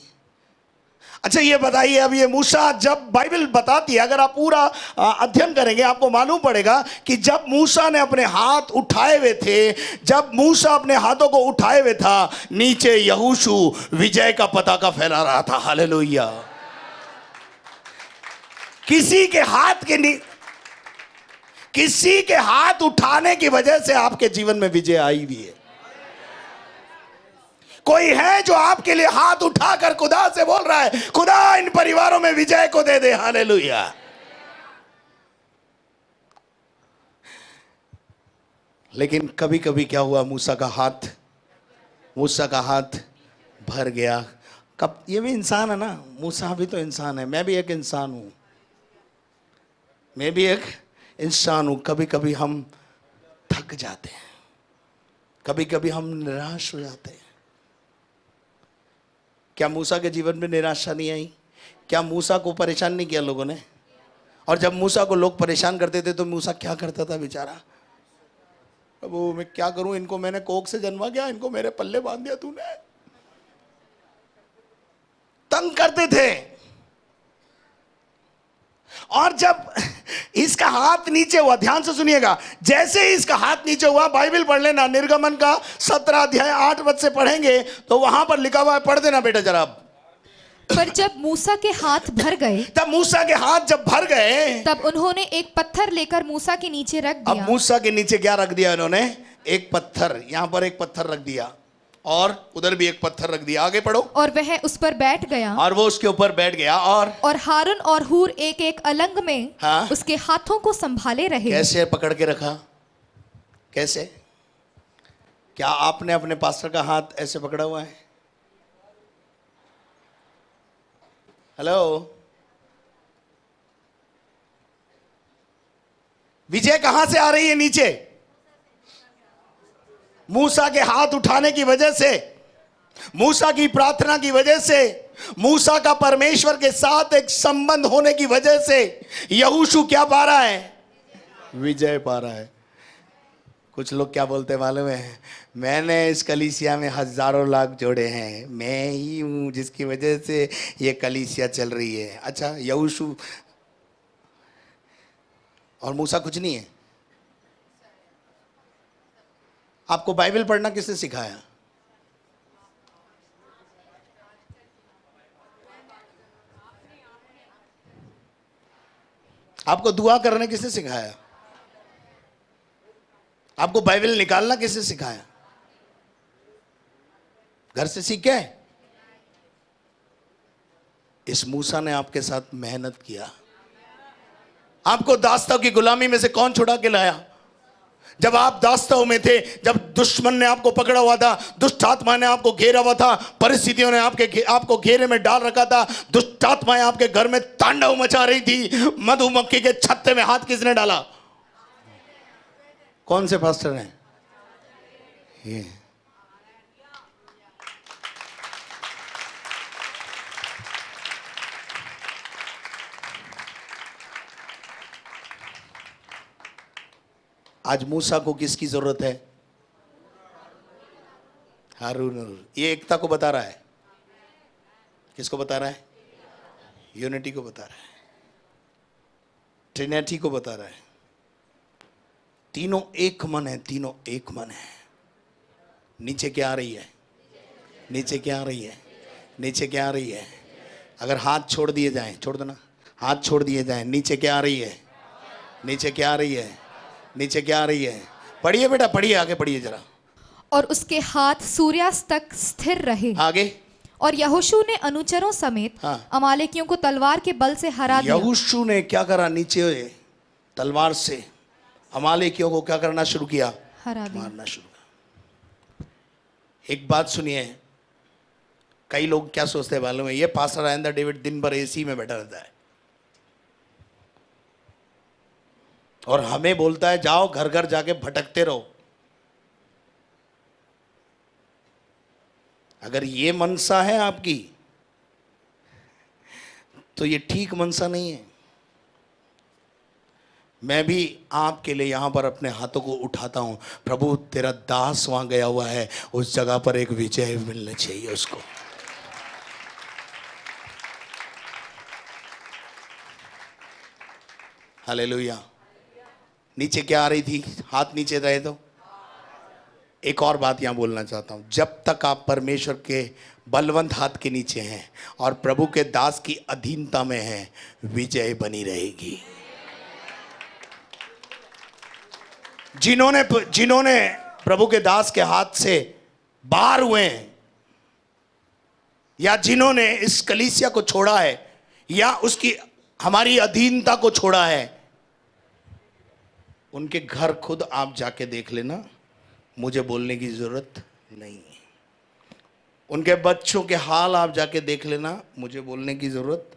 अच्छा ये बताइए, अब ये मूसा, जब बाइबल बताती है, अगर आप पूरा अध्ययन करेंगे आपको मालूम पड़ेगा कि जब मूसा ने अपने हाथ उठाए हुए थे, जब मूसा अपने हाथों को उठाए हुए था, नीचे यहोशू विजय का पताका फहरा रहा था। हालेलुया। किसी के हाथ उठाने की वजह से आपके जीवन में विजय आई हुई है। कोई है जो आपके लिए हाथ उठाकर खुदा से बोल रहा है, खुदा इन परिवारों में विजय को दे दे। हालेलुया। लेकिन कभी कभी क्या हुआ, मूसा का हाथ भर गया। कब? ये भी इंसान है ना, मूसा भी तो इंसान है, मैं भी एक इंसान हूं। कभी कभी हम थक जाते हैं, कभी कभी हम निराश हो जाते हैं। क्या मूसा के जीवन में निराशा नहीं आई? क्या मूसा को परेशान नहीं किया लोगों ने? और जब मूसा को लोग परेशान करते थे तो मूसा क्या करता था बेचारा? प्रभु मैं क्या करूं, इनको मैंने कोख से जन्मा गया, इनको मेरे पल्ले बांध दिया तूने। तंग करते थे। और जब इसका हाथ नीचे हुआ, ध्यान से सुनिएगा, जैसे ही इसका हाथ नीचे हुआ, बाइबल पढ़ लेना, निर्गमन का 17 अध्याय 8 पद से पढ़ेंगे तो वहां पर लिखा हुआ है, पढ़ देना बेटा जरा। पर जब मूसा के हाथ भर गए, तब मूसा के हाथ जब भर गए, तब उन्होंने एक पत्थर लेकर मूसा के नीचे रख दिया। अब मूसा के नीचे क्या रख दिया इन्होंने? एक पत्थर। यहां पर एक पत्थर रख दिया। और उधर भी एक पत्थर रख दिया। आगे पढ़ो। और वह उस पर बैठ गया और वो उसके ऊपर बैठ गया। और हारून और हूर एक एक अलंग में हाँ? उसके हाथों को संभाले रहे। कैसे पकड़ के रखा? कैसे? क्या आपने अपने पास्टर का हाथ ऐसे पकड़ा हुआ है? हेलो, विजय कहां से आ रही है? नीचे मूसा के हाथ उठाने की वजह से, मूसा की प्रार्थना की वजह से, मूसा का परमेश्वर के साथ एक संबंध होने की वजह से यहोशू क्या पा रहा है? विजय पा रहा है। कुछ लोग क्या बोलते हैं मालूम है? मैंने इस कलीसिया में हजारों लाख जोड़े हैं, मैं ही हूं जिसकी वजह से ये कलीसिया चल रही है। अच्छा, यहोशू और मूसा कुछ नहीं है। आपको बाइबल पढ़ना किसने सिखाया? आपको दुआ करना किसने सिखाया? आपको बाइबल निकालना किसने सिखाया? घर से सीखे? इस मूसा ने आपके साथ मेहनत किया। आपको दास्ताव की गुलामी में से कौन छुड़ा के लाया? जब आप दास्ताव में थे, जब दुश्मन ने आपको पकड़ा हुआ था, दुष्ट आत्मा ने आपको घेरा हुआ था, परिस्थितियों ने आपको घेरे में डाल रखा था, दुष्ट आत्माएं आपके घर में तांडव मचा रही थी, मधुमक्खी के छत्ते में हाथ किसने डाला? कौन से पास्टर हैं? ये आज मूसा को किसकी जरूरत है? हारून। ये एकता को बता रहा है। किसको बता रहा है? यूनिटी को बता रहा है, ट्रिनिटी को बता रहा है। तीनों एक मन है, तीनों एक मन है। नीचे क्या आ रही है? नीचे क्या आ रही है? नीचे क्या आ रही है? अगर हाथ छोड़ दिए जाएं, छोड़ दो ना, हाथ छोड़ दिए जाएं, नीचे क्या आ रही है? नीचे क्या आ रही है? नीचे क्या आ रही है? पढ़िए बेटा, पढ़िए, आगे पढ़िए जरा। और उसके हाथ सूर्यास्त तक स्थिर रहे। आगे। और यहोशू ने अनुचरों समेत हाँ। अमालेकियों को तलवार के बल से हरा दिया। यहोशू ने क्या करा? नीचे तलवार से अमालेकियों को क्या करना शुरू किया? हरा दिया। मारना शुरू किया। एक बात सुनिए, कई लोग क्या सोचते हैं मालूम है? ये पास्टर आयंदा डेविड दिन भर एसी में बैठा रहता है और हमें बोलता है जाओ घर घर जाके भटकते रहो। अगर ये मनसा है आपकी तो ये ठीक मनसा नहीं है। मैं भी आपके लिए यहां पर अपने हाथों को उठाता हूं। प्रभु, तेरा दास वहां गया हुआ है, उस जगह पर एक विजय मिलना चाहिए उसको। हालेलुया। नीचे क्या आ रही थी? हाथ नीचे रहे तो। एक और बात यहां बोलना चाहता हूं, जब तक आप परमेश्वर के बलवंत हाथ के नीचे हैं और प्रभु के दास की अधीनता में हैं, विजय बनी रहेगी। जिन्होंने प्रभु के दास के हाथ से बाहर हुए हैं, या जिन्होंने इस कलीसिया को छोड़ा है, या उसकी हमारी अधीनता को छोड़ा है, उनके घर खुद आप जाके देख लेना, मुझे बोलने की जरूरत नहीं है। उनके बच्चों के हाल आप जाके देख लेना, मुझे बोलने की जरूरत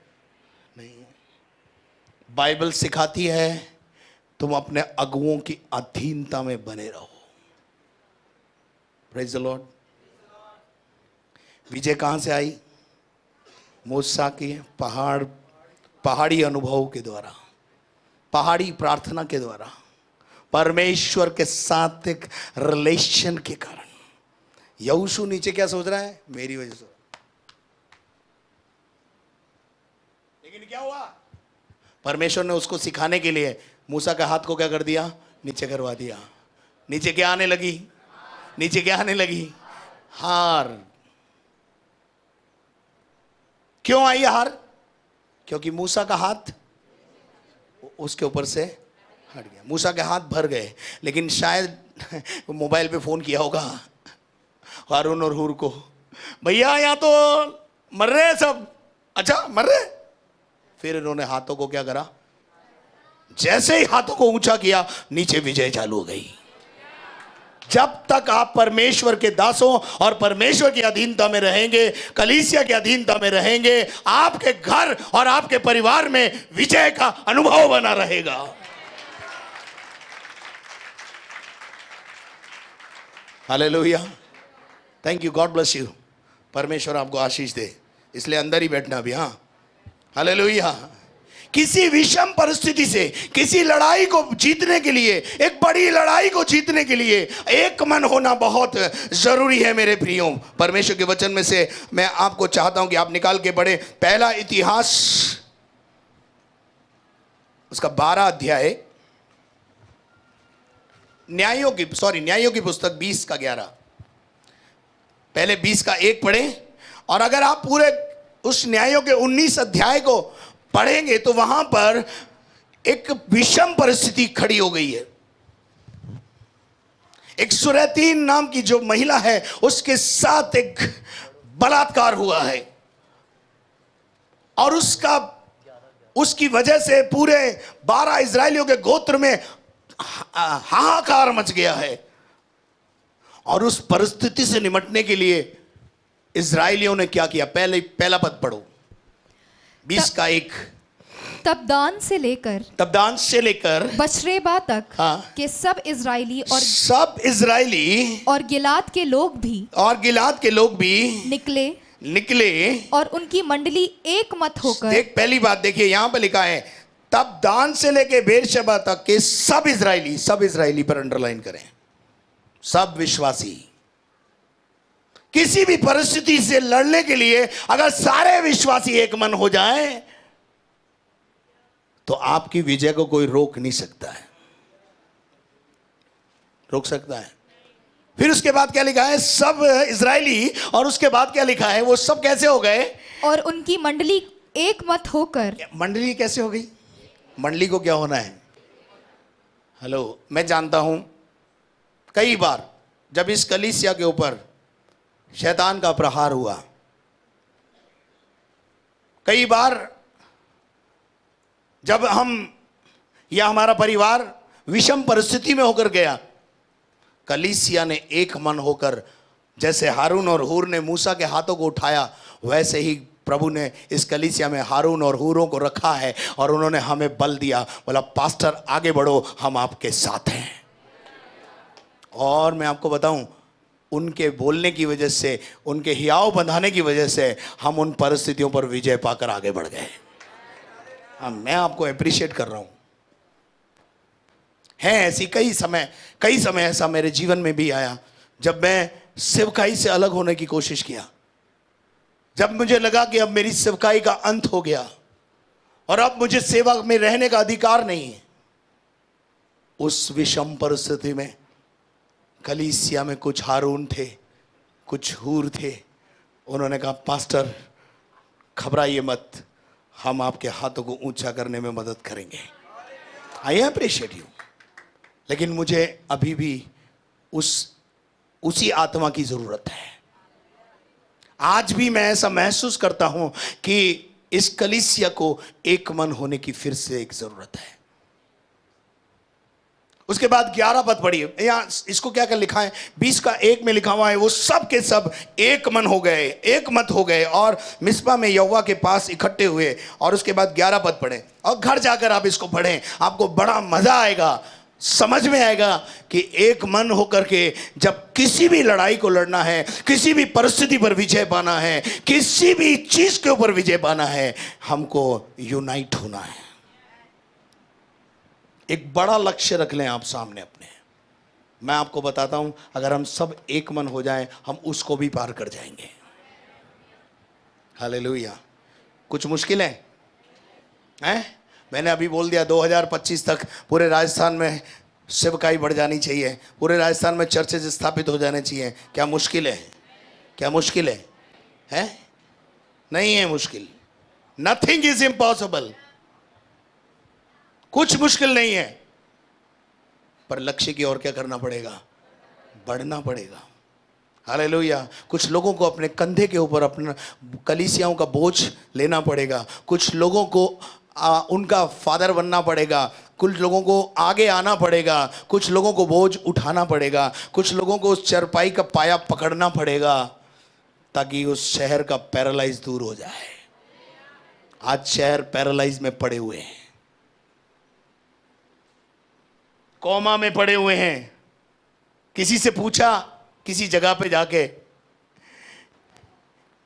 नहीं है। बाइबल सिखाती है तुम अपने अगुओं की अधीनता में बने रहो। Praise the Lord. विजय कहां से आई? मूसा की पहाड़ी अनुभव के द्वारा, पहाड़ी प्रार्थना के द्वारा, परमेश्वर के साथ एक रिलेशन के कारण। यहोशू नीचे क्या सोच रहा है? मेरी वजह से। लेकिन क्या हुआ? परमेश्वर ने उसको सिखाने के लिए मूसा के हाथ को क्या कर दिया? नीचे करवा दिया। नीचे क्या आने लगी? नीचे क्या आने लगी? हार। क्यों आई हार? क्योंकि मूसा का हाथ उसके ऊपर से हट गया। मूसा के हाथ भर गए। लेकिन शायद मोबाइल पे फोन किया होगा, हारून और हूर को, भैया यहाँ तो मर रहे हैं सब। अच्छा मर रहे? फिर इन्होंने हाथों को क्या करा? जैसे ही हाथों को ऊंचा किया, नीचे विजय चालू हो गई। जब तक आप परमेश्वर के दासों और परमेश्वर की अधीनता में रहेंगे, कलीसिया की अधीनता में रहेंगे, आपके घर और आपके परिवार में विजय का अनुभव बना रहेगा। Hallelujah, thank you, God bless you. परमेश्वर आपको आशीष दे, इसलिए अंदर ही बैठना भी। हाँ, हालेलुया। किसी विषम परिस्थिति से, किसी लड़ाई को जीतने के लिए, एक बड़ी लड़ाई को जीतने के लिए एक मन होना बहुत जरूरी है मेरे प्रियो। परमेश्वर के वचन में से मैं आपको चाहता हूं कि आप निकाल के पढ़े पहला इतिहास उसका 12 अध्याय, न्यायों की पुस्तक 20 का 11, पहले 20 का 1 पढ़े। और अगर आप पूरे उस न्यायों के 19 अध्याय को पढ़ेंगे तो वहां पर एक विषम परिस्थिति खड़ी हो गई है। एक सुरैतीन नाम की जो महिला है, उसके साथ एक बलात्कार हुआ है और उसकी वजह से पूरे 12 इजरायलियों के गोत्र में हाहाकार मच गया है। और उस परिस्थिति से निपटने के लिए इजरायलियों ने क्या किया? पहला पद पढ़ो, 20 का 1। तब दान से लेकर बशरेबा तक हाँ, के सब इजरायली और गिलाद के लोग भी निकले और उनकी मंडली एक मत होकर। देख, पहली बात देखिए, यहां पर लिखा है तब दान से लेके बेरशेबा तक के सब इजरायली पर अंडरलाइन करें, सब विश्वासी। किसी भी परिस्थिति से लड़ने के लिए अगर सारे विश्वासी एक मन हो जाए तो आपकी विजय को कोई रोक नहीं सकता है, रोक सकता है। फिर उसके बाद क्या लिखा है? सब इजरायली, और उसके बाद क्या लिखा है? वो सब कैसे हो गए? और उनकी मंडली एक मत होकर। मंडली कैसे हो गई? मंडली को क्या होना है? हेलो, मैं जानता हूं कई बार जब इस कलीसिया के ऊपर शैतान का प्रहार हुआ, कई बार जब हम या हमारा परिवार विषम परिस्थिति में होकर गया, कलीसिया ने एक मन होकर, जैसे हारून और हूर ने मूसा के हाथों को उठाया, वैसे ही प्रभु ने इस कलीसिया में हारून और हूरों को रखा है और उन्होंने हमें बल दिया, बोला पास्टर आगे बढ़ो, हम आपके साथ हैं। और मैं आपको बताऊं, उनके बोलने की वजह से, उनके हियाव बंधाने की वजह से हम उन परिस्थितियों पर विजय पाकर आगे बढ़ गए। हाँ, मैं आपको अप्रिशिएट कर रहा हूं। है ऐसी कई समय ऐसा मेरे जीवन में भी आया जब मैं सेवकाई से अलग होने की कोशिश किया, जब मुझे लगा कि अब मेरी सेवकाई का अंत हो गया और अब मुझे सेवा में रहने का अधिकार नहीं है। उस विषम परिस्थिति में कलीसिया में कुछ हारून थे, कुछ हूर थे। उन्होंने कहा पास्टर घबराइए मत, हम आपके हाथों को ऊंचा करने में मदद करेंगे। I appreciate you. लेकिन मुझे अभी भी उसी आत्मा की जरूरत है। आज भी मैं ऐसा महसूस करता हूं कि इस कलीसिया को एक मन होने की फिर से एक जरूरत है। उसके बाद 11 पद पढ़िए, यहाँ इसको क्या कर लिखा है? 20 का 1 में लिखा हुआ है, वो सब के सब एक मन हो गए, एक मत हो गए और मिस्पा में यहोवा के पास इकट्ठे हुए। और उसके बाद 11 पद पढ़ें और घर जाकर आप इसको पढ़ें, आपको बड़ा मजा आएगा, समझ में आएगा कि एक मन होकर के जब किसी भी लड़ाई को लड़ना है, किसी भी परिस्थिति पर विजय पाना है, किसी भी चीज के ऊपर विजय पाना है, हमको यूनाइट होना है। एक बड़ा लक्ष्य रख लें आप सामने अपने। मैं आपको बताता हूं, अगर हम सब एक मन हो जाएं, हम उसको भी पार कर जाएंगे। हालेलुया। कुछ मुश्किल है? मैंने अभी बोल दिया 2025 तक पूरे राजस्थान में सेवकाई बढ़ जानी चाहिए, पूरे राजस्थान में चर्चेज स्थापित हो जाने चाहिए। क्या मुश्किल है? क्या मुश्किल है? नहीं है मुश्किल। Nothing is impossible. कुछ मुश्किल नहीं है, पर लक्ष्य की ओर क्या करना पड़ेगा? बढ़ना पड़ेगा। हालेलुया। कुछ लोगों को अपने कंधे के ऊपर अपना कलीसियाओं का बोझ लेना पड़ेगा। कुछ लोगों को उनका फादर बनना पड़ेगा। कुछ लोगों को आगे आना पड़ेगा। कुछ लोगों को बोझ उठाना पड़ेगा। कुछ लोगों को उस चरपाई का पाया पकड़ना पड़ेगा, ताकि उस शहर का पैरालाइज दूर हो जाए। आज शहर पैरालाइज में पड़े हुए हैं, कोमा में पड़े हुए हैं। किसी से पूछा, किसी जगह पे जाके,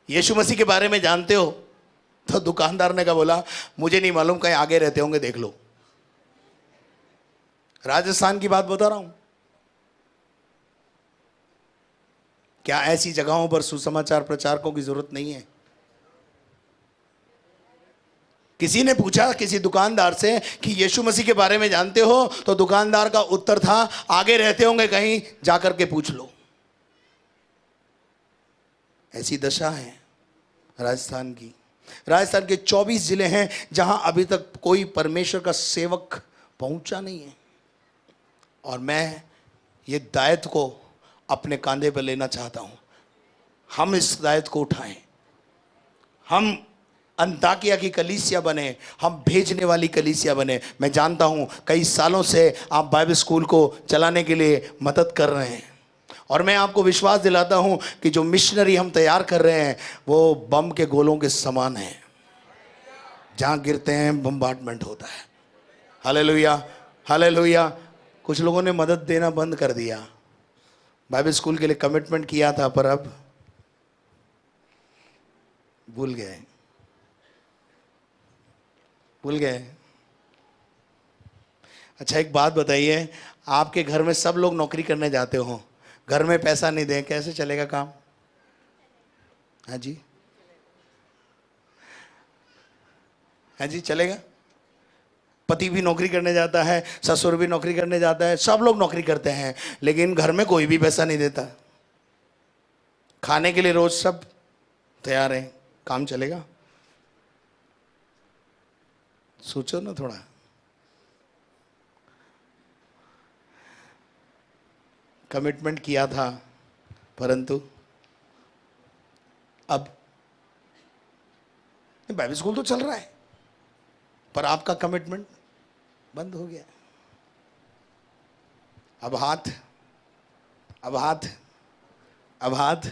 यीशु मसीह के बारे में जानते हो? तो दुकानदार ने कहा, बोला मुझे नहीं मालूम, कहीं आगे रहते होंगे, देख लो। राजस्थान की बात बता रहा हूं। क्या ऐसी जगहों पर सुसमाचार प्रचारकों की जरूरत नहीं है? किसी ने पूछा किसी दुकानदार से कि यीशु मसीह के बारे में जानते हो? तो दुकानदार का उत्तर था, आगे रहते होंगे, कहीं जाकर के पूछ लो। ऐसी दशा है राजस्थान की। राजस्थान के 24 जिले हैं जहां अभी तक कोई परमेश्वर का सेवक पहुंचा नहीं है। और मैं ये दायित्व को अपने कंधे पर लेना चाहता हूं। हम इस दायित्व को उठाएं। हम अंताकिया की कलीसिया बने, हम भेजने वाली कलीसिया बने। मैं जानता हूं कई सालों से आप बाइबल स्कूल को चलाने के लिए मदद कर रहे हैं, और मैं आपको विश्वास दिलाता हूं कि जो मिशनरी हम तैयार कर रहे हैं वो बम के गोलों के समान है। जहां गिरते हैं बम्बार्डमेंट होता है। Hallelujah, hallelujah. कुछ लोगों ने मदद देना बंद कर दिया। बाइबल स्कूल के लिए कमिटमेंट किया था, पर अब भूल गए, भूल गए। अच्छा, एक बात बताइए, आपके घर में सब लोग नौकरी करने जाते हो, घर में पैसा नहीं दें, कैसे चलेगा काम? हाँ जी, हाँ जी, चलेगा? पति भी नौकरी करने जाता है, ससुर भी नौकरी करने जाता है, सब लोग नौकरी करते हैं, लेकिन घर में कोई भी पैसा नहीं देता। खाने के लिए रोज सब तैयार हैं, काम चलेगा? सोचो ना थोड़ा। कमिटमेंट किया था, परंतु अब बाइबल स्कूल तो चल रहा है, पर आपका कमिटमेंट बंद हो गया। अब हाथ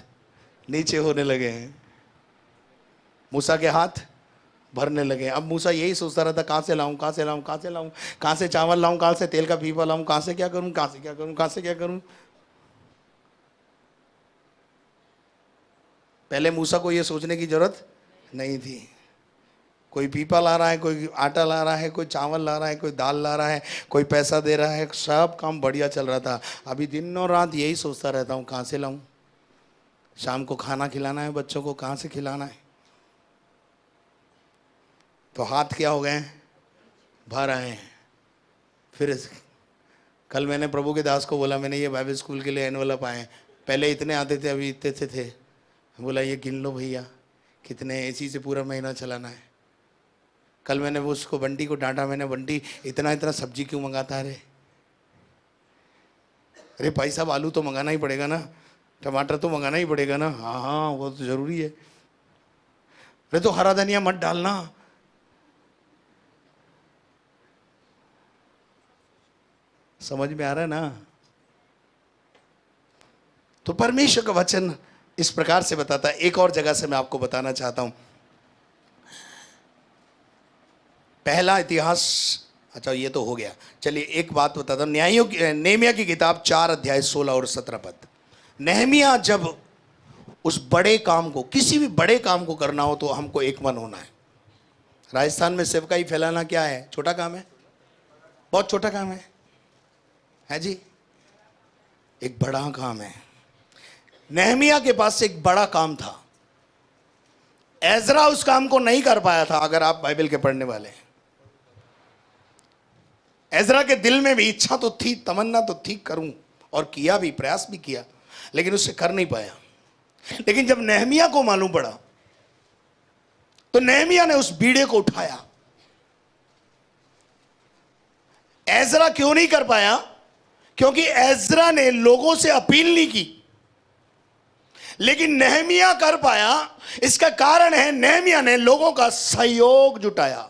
नीचे होने लगे हैं। मूसा के हाथ भरने लगे। अब मूसा यही सोचता रहता, कहां से लाऊं, कहां से लाऊं, कहां से लाऊं, कहां से चावल लाऊं, कहां से तेल का पीपा लाऊं, कहां से क्या करूं, कहां से क्या करूं, कहां से क्या करूं। पहले मूसा को यह सोचने की जरूरत नहीं थी। कोई पीपा ला रहा है, कोई आटा ला रहा है, कोई चावल ला रहा है, कोई दाल ला रहा है, कोई पैसा दे रहा है, सब काम बढ़िया चल रहा था। अभी दिन और रात यही सोचता रहता हूँ, कहाँ से लाऊं। शाम को खाना खिलाना है बच्चों को, कहाँ से खिलाना है। तो हाथ क्या हो गए, भर आए हैं। फिर कल मैंने प्रभु के दास को बोला, मैंने ये बाइबल स्कूल के लिए एनवलप आए, पहले इतने आते थे, अभी इतने थे। बोला ये गिन लो भैया कितने, इसी से पूरा महीना चलाना है। कल मैंने वो उसको बंटी को डांटा, मैंने बंटी इतना इतना सब्जी क्यों मंगाता है? अरे भाई साहब, आलू तो मंगाना ही पड़ेगा ना, टमाटर तो मंगाना ही पड़ेगा ना। हाँ हाँ, वो तो जरूरी है। अरे तो हरा धनिया मत डालना। समझ में आ रहा है ना? तो परमेश्वर का वचन इस प्रकार से बताता है। एक और जगह से मैं आपको बताना चाहता हूं। पहला इतिहास, अच्छा ये तो हो गया। चलिए एक बात बताता हूं। नेहमिया की किताब 4 अध्याय 16 और 17 पद। नेहमिया जब उस बड़े काम को, किसी भी बड़े काम को करना हो तो हमको एक मन होना है। राजस्थान में सेवकाई फैलाना क्या है? छोटा काम है, बहुत छोटा काम है जी, एक बड़ा काम है। नेहमिया के पास एक बड़ा काम था। एजरा उस काम को नहीं कर पाया था। अगर आप बाइबल के पढ़ने वाले हैं, एजरा के दिल में भी इच्छा तो थी, तमन्ना तो थी, करूं, और किया भी, प्रयास भी किया, लेकिन उससे कर नहीं पाया। लेकिन जब नेहमिया को मालूम पड़ा तो नेहमिया ने उस बीड़े को उठाया। एजरा क्यों नहीं कर पाया? क्योंकि एजरा ने लोगों से अपील नहीं की। लेकिन नेहमिया कर पाया। इसका कारण है नेहमिया ने लोगों का सहयोग जुटाया।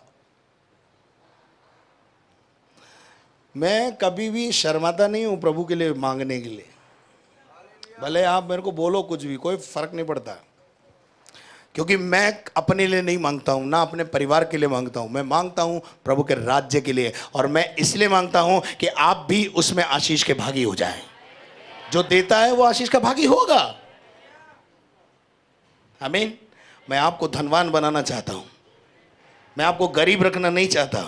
मैं कभी भी शर्माता नहीं हूं प्रभु के लिए मांगने के लिए। भले आप मेरे को बोलो कुछ भी, कोई फर्क नहीं पड़ता, क्योंकि मैं अपने लिए नहीं मांगता हूं, ना अपने परिवार के लिए मांगता हूं। मैं मांगता हूं प्रभु के राज्य के लिए, और मैं इसलिए मांगता हूं कि आप भी उसमें आशीष के भागी हो जाएं। जो देता है वो आशीष का भागी होगा। आमीन। मैं आपको धनवान बनाना चाहता हूं, मैं आपको गरीब रखना नहीं चाहता।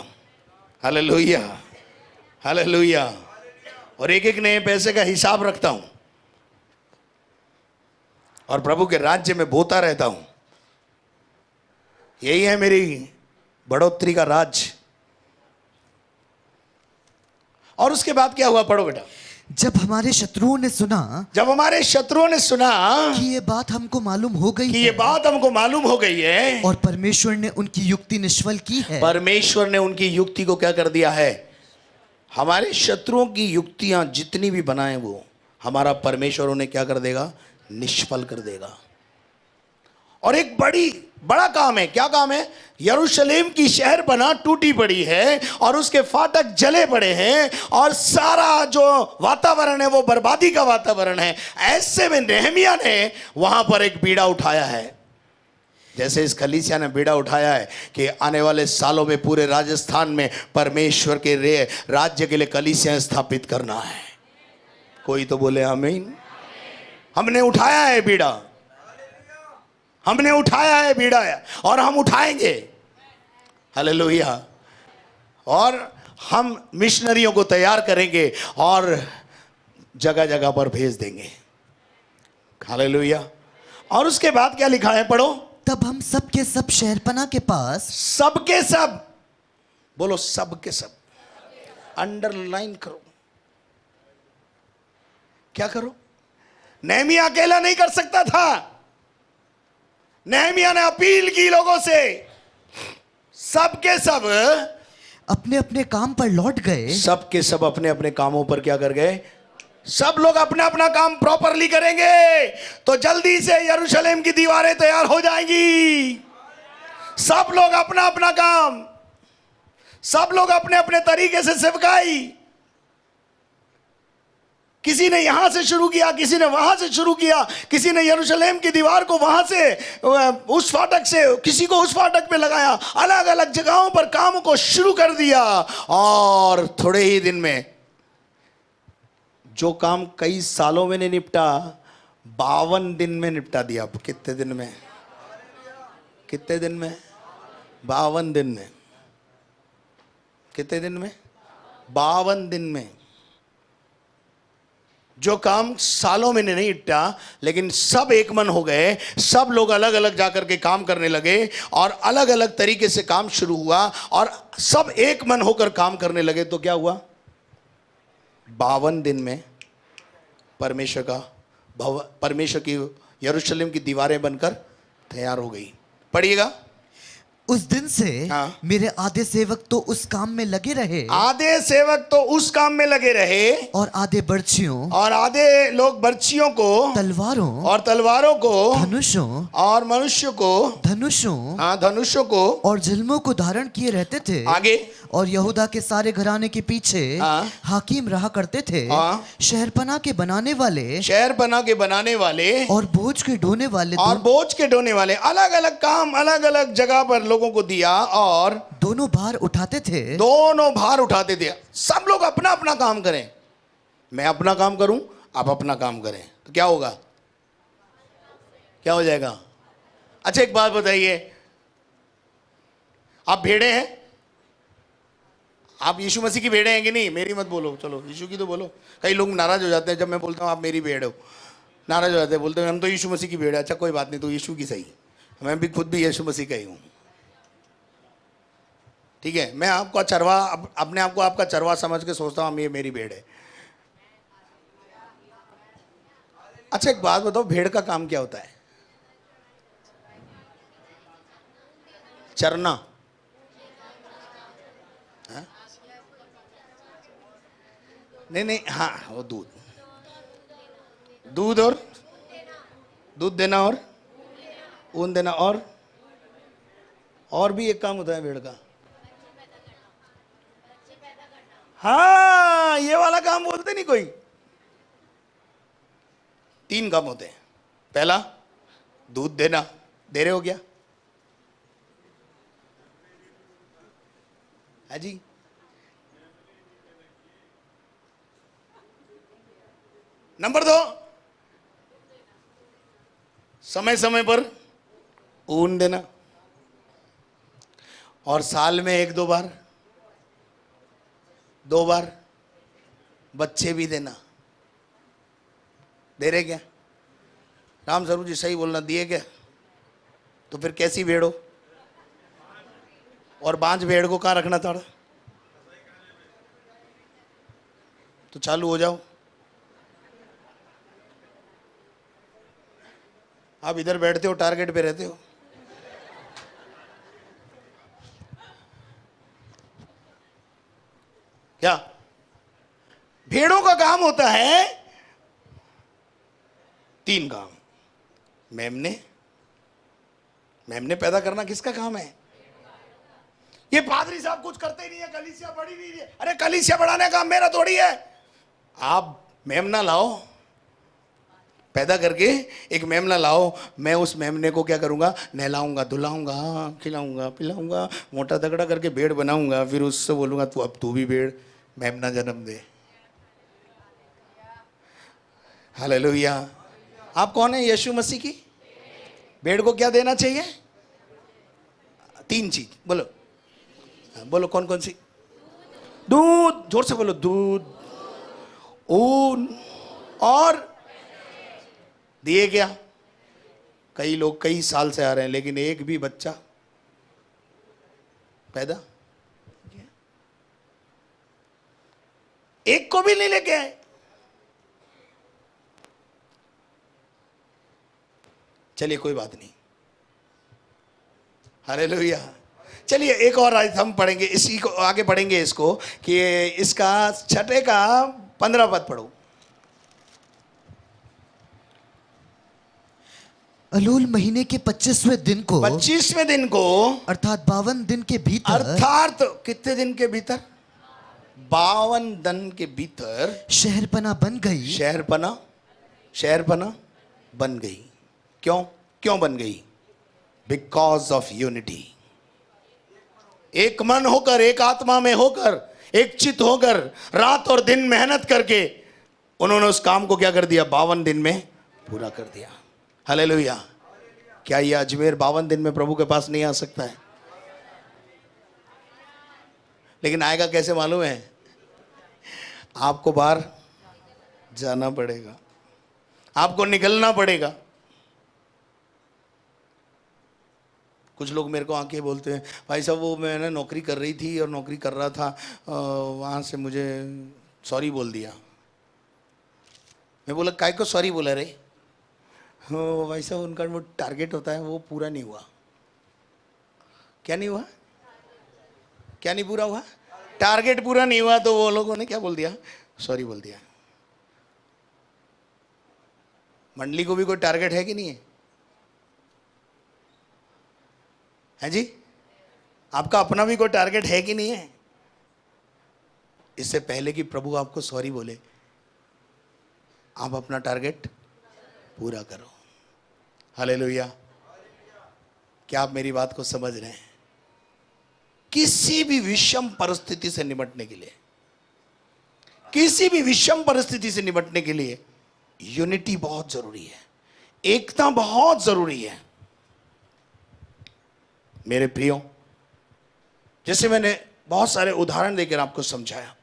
Hallelujah, hallelujah. और एक एक नए पैसे का हिसाब रखता हूं और प्रभु के राज्य में बोता रहता हूं। यही है मेरी बढ़ोतरी का राज। और उसके बाद क्या हुआ, पढ़ो बेटा। जब हमारे शत्रुओं ने सुना, जब हमारे शत्रुओं ने सुना कि ये बात हमको मालूम हो गई कि ये बात हमको मालूम हो गई है, और परमेश्वर ने उनकी युक्ति निष्फल की है। परमेश्वर ने उनकी युक्ति को क्या कर दिया है। हमारे शत्रुओं की युक्तियां जितनी भी बनाए वो हमारा परमेश्वर उन्हें क्या कर देगा, निष्फल कर देगा। और एक बड़ा काम है। क्या काम है? यरूशलेम की शहर बना टूटी पड़ी है और उसके फाटक जले पड़े हैं और सारा जो वातावरण है वो बर्बादी का वातावरण है। ऐसे में नेहमिया ने वहां पर एक बीड़ा उठाया है, जैसे इस कलीसिया ने बीड़ा उठाया है कि आने वाले सालों में पूरे राजस्थान में परमेश्वर के राज्य के लिए कलीसिया स्थापित करना है। कोई तो बोले आमीन। हमने उठाया है बीड़ा, हमने उठाया है बीड़ा और हम उठाएंगे। हालेलुया। और हम मिशनरियों को तैयार करेंगे और जगह जगह पर भेज देंगे। हालेलुया। और उसके बाद क्या लिखा है, पढ़ो। तब हम सब के सब शहरपनाह के पास, सबके सब, बोलो सबके सब, अंडरलाइन करो। क्या करो? नेहमिया अकेला नहीं कर सकता था। नेहमिया ने अपील की लोगों से, सबके सब अपने अपने काम पर लौट गए। सबके सब अपने अपने कामों पर क्या कर गए। सब लोग अपना अपना काम प्रॉपरली करेंगे तो जल्दी से यरूशलेम की दीवारें तैयार हो जाएंगी। सब लोग अपना अपना काम, सब लोग अपने अपने तरीके से सेवकाई। किसी ने यहां से शुरू किया, किसी ने वहां से शुरू किया, किसी ने यरूशलेम की दीवार को वहां से उस फाटक से, किसी को उस फाटक पे लगाया। अलग अलग जगहों पर काम को शुरू कर दिया और थोड़े ही दिन में जो काम कई सालों में नहीं निपटा, 52 दिन में निपटा दिया। कितने दिन में? कितने दिन में? 52 दिन में। कितने दिन में? 52 दिन में। जो काम सालों में नहीं निपटा, लेकिन सब एक मन हो गए। सब लोग अलग अलग जाकर के काम करने लगे और अलग अलग तरीके से काम शुरू हुआ और सब एक मन होकर काम करने लगे। तो क्या हुआ? 52 दिन में परमेश्वर की यरूशलेम की दीवारें बनकर तैयार हो गई। पढ़िएगा। उस दिन से हाँ। मेरे आधे सेवक तो उस काम में लगे रहे, आधे सेवक तो उस काम में लगे रहे और आधे बर्छियों, और आधे लोग बर्छियों को, तलवारों और तलवारों को, धनुषों और मनुष्य को, धनुषों हाँ धनुषों को, और झिलमों को धारण किए रहते थे। आगे। और यहूदा के सारे घराने के पीछे हाँ। हाकिम रहा करते थे। हाँ। शहरपनाह के बनाने वाले, शहर बना के बनाने वाले, और बोझ के ढोने वाले, और बोझ के ढोने वाले, अलग अलग काम अलग अलग जगह पर लोगों को दिया और दोनों भार उठाते थे। दोनों भार उठाते थे। सब लोग अपना अपना काम करें। मैं अपना काम करूं, आप अपना काम करें, तो क्या होगा? क्या हो जाएगा? अच्छा एक बात बताइए, आप भेड़े हैं? आप यीशु मसीह की भेड़े हैं कि नहीं? मेरी मत बोलो, चलो यीशु की तो बोलो। कई लोग नाराज हो जाते हैं जब मैं बोलता हूँ आप मेरी भेड़ हो, नाराज हो जाते हैं, बोलते हैं हम तो यीशु मसीह की भेड़ है। अच्छा कोई बात नहीं, तो यीशु की सही, मैं भी खुद भी यीशु मसीह का ही हूँ। ठीक है, मैं आपका चरवा, अपने आप को आपका चरवा समझ के सोचता हूँ ये मेरी भेड़ है। अच्छा एक बात बताओ, भेड़ का काम क्या होता है? चरना। हाँ? नहीं नहीं, हाँ वो दूध, दूध और दूध देना और ऊन देना और भी एक काम होता है भेड़ का। हाँ, ये वाला काम बोलते नहीं कोई। 3 काम होते हैं। पहला, दूध देना। दे रहे हो क्या? है जी। नंबर 2, समय समय पर ऊन देना, और साल में 1-2 बार, 2 बार बच्चे भी देना। दे रहे क्या? राम स्वरूप जी सही बोलना, दिए क्या? तो फिर कैसी भेड़ हो? और बांझ भेड़ को कहाँ रखना था? तो चालू हो जाओ। आप इधर बैठते हो, टारगेट पे रहते हो। क्या भेड़ों का काम होता है? 3 काम। मेमने पैदा करना किसका काम है? ये पादरी साहब कुछ करते ही नहीं है, कलीसिया बढ़ी नहीं है। अरे कलीसिया बढ़ाने का काम मेरा थोड़ी है। आप मेमना लाओ, पैदा करके एक मेमना लाओ। मैं उस मेमने को क्या करूंगा? नहलाऊंगा, धुलाऊंगा, खिलाऊंगा, पिलाऊंगा, मोटा तगड़ा करके भेड़ बनाऊंगा। फिर उससे बोलूंगा तू अब तू भी भेड़ मेमना जन्म दे। हालेलुया। आप कौन है? यीशु मसीह की भेड़ को क्या देना चाहिए? 3 चीज बोलो। बोलो कौन कौन सी? दूध, जोर से बोलो। दूध, ऊन और दिए क्या? कई लोग कई साल से आ रहे हैं लेकिन एक भी बच्चा पैदा, एक को भी नहीं लेके आए। चलिए कोई बात नहीं। हालेलुया। चलिए एक और आयत हम पढ़ेंगे, इसी को आगे पढ़ेंगे इसको, कि इसका 6 का 15 पद पढ़ो। अलूल महीने के 25वें दिन को, 25वें दिन को, अर्थात 52 दिन के भीतर, अर्थात कितने दिन के भीतर? 52 दिन के भीतर शहरपना बन गई। शहरपना बन गई। क्यों बन गई? Because of unity. एक मन होकर, एक आत्मा में होकर, एक चित होकर, रात और दिन मेहनत करके उन्होंने उस काम को क्या कर दिया? 52 दिन में पूरा कर दिया। हालेलुया। क्या ये अजमेर 52 दिन में प्रभु के पास नहीं आ सकता है? लेकिन आएगा कैसे मालूम है? आपको बाहर जाना पड़ेगा, आपको निकलना पड़ेगा। कुछ लोग मेरे को आके बोलते हैं, भाई साहब वो मैंने नौकरी कर रही थी और नौकरी कर रहा था, वहाँ से मुझे सॉरी बोल दिया। मैं बोला काय को सॉरी बोला रे? हो भाई साहब उनका वो टारगेट होता है वो पूरा नहीं हुआ। क्या नहीं हुआ? क्या नहीं पूरा हुआ? टारगेट पूरा नहीं हुआ तो वो लोगों ने क्या बोल दिया? सॉरी बोल दिया। मंडली को भी कोई टारगेट है कि नहीं है? है जी? आपका अपना भी कोई टारगेट है कि नहीं है? इससे पहले कि प्रभु आपको सॉरी बोले, आप अपना टारगेट पूरा करो। हालेलुया। क्या आप मेरी बात को समझ रहे हैं? किसी भी विषम परिस्थिति से निपटने के लिए, किसी भी विषम परिस्थिति से निपटने के लिए यूनिटी बहुत जरूरी है, एकता बहुत जरूरी है। मेरे प्रियो, जैसे मैंने बहुत सारे उदाहरण देकर आपको समझाया,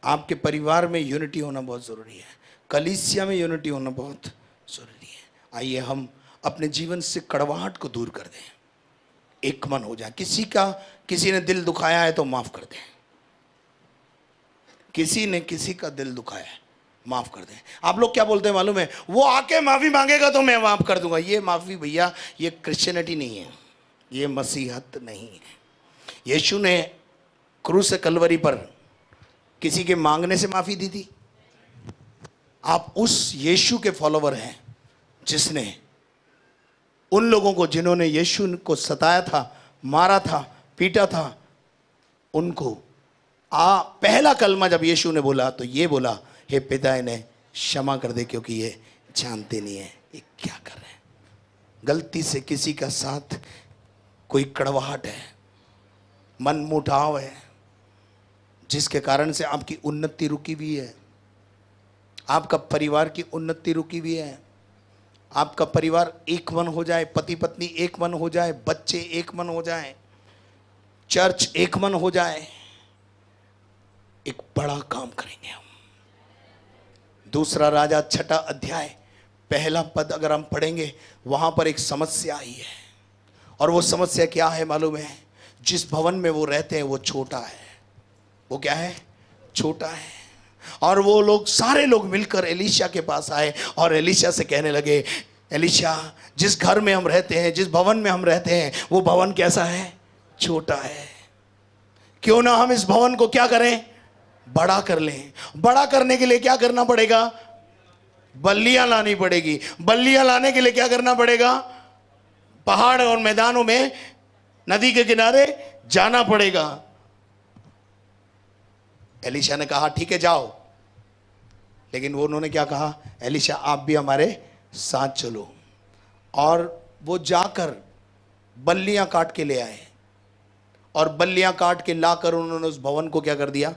आपके परिवार में यूनिटी होना बहुत जरूरी है, कलीसिया में यूनिटी होना बहुत जरूरी है। आइए हम अपने जीवन से कड़वाहट को दूर कर दें, एक मन हो जाए। किसी ने दिल दुखाया है तो माफ कर दें। किसी ने किसी का दिल दुखाया है, माफ कर दें। आप लोग क्या बोलते हैं मालूम है? वो आके माफी मांगेगा तो मैं माफ कर दूंगा। ये माफी भैया, ये क्रिश्चियनिटी नहीं है, ये मसीहत नहीं है। यीशु ने क्रूस से कलवरी पर किसी के मांगने से माफी दी थी? आप उस यीशु के फॉलोवर हैं जिसने उन लोगों को जिन्होंने यीशु को सताया था, मारा था, पीटा था, उनको पहला कलमा जब यीशु ने बोला तो ये बोला, हे पिता इन्हें क्षमा कर दे क्योंकि ये जानते नहीं है ये क्या कर रहे हैं। गलती से किसी का साथ कोई कड़वाहट है, मन मुटाव है, जिसके कारण से आपकी उन्नति रुकी हुई है, आपका परिवार की उन्नति रुकी हुई है, आपका परिवार एक मन हो जाए, पति पत्नी एक मन हो जाए, बच्चे एक मन हो जाए, चर्च एक मन हो जाए, एक बड़ा काम करेंगे हम। दूसरा राजा 6 अध्याय पहला पद अगर हम पढ़ेंगे, वहां पर एक समस्या आई है, और वो समस्या क्या है मालूम है? जिस भवन में वो रहते हैं वो छोटा है। वो क्या है? छोटा है। और वो लोग सारे लोग मिलकर एलीशा के पास आए और एलीशा से कहने लगे, एलीशा जिस घर में हम रहते हैं, जिस भवन में हम रहते हैं, वो भवन कैसा है? छोटा है। क्यों ना हम इस भवन को क्या करें? बड़ा कर लें। बड़ा करने के लिए क्या करना पड़ेगा? बल्लियां लानी पड़ेगी। बल्लियां लाने के लिए क्या करना पड़ेगा? पहाड़ और मैदानों में, नदी के किनारे जाना पड़ेगा। एलीशा ने कहा ठीक है जाओ, लेकिन वो उन्होंने क्या कहा? एलीशा आप भी हमारे साथ चलो। और वो जाकर बल्लियां काट के ले आए, और बल्लियां काट के लाकर उन्होंने उस भवन को क्या कर दिया?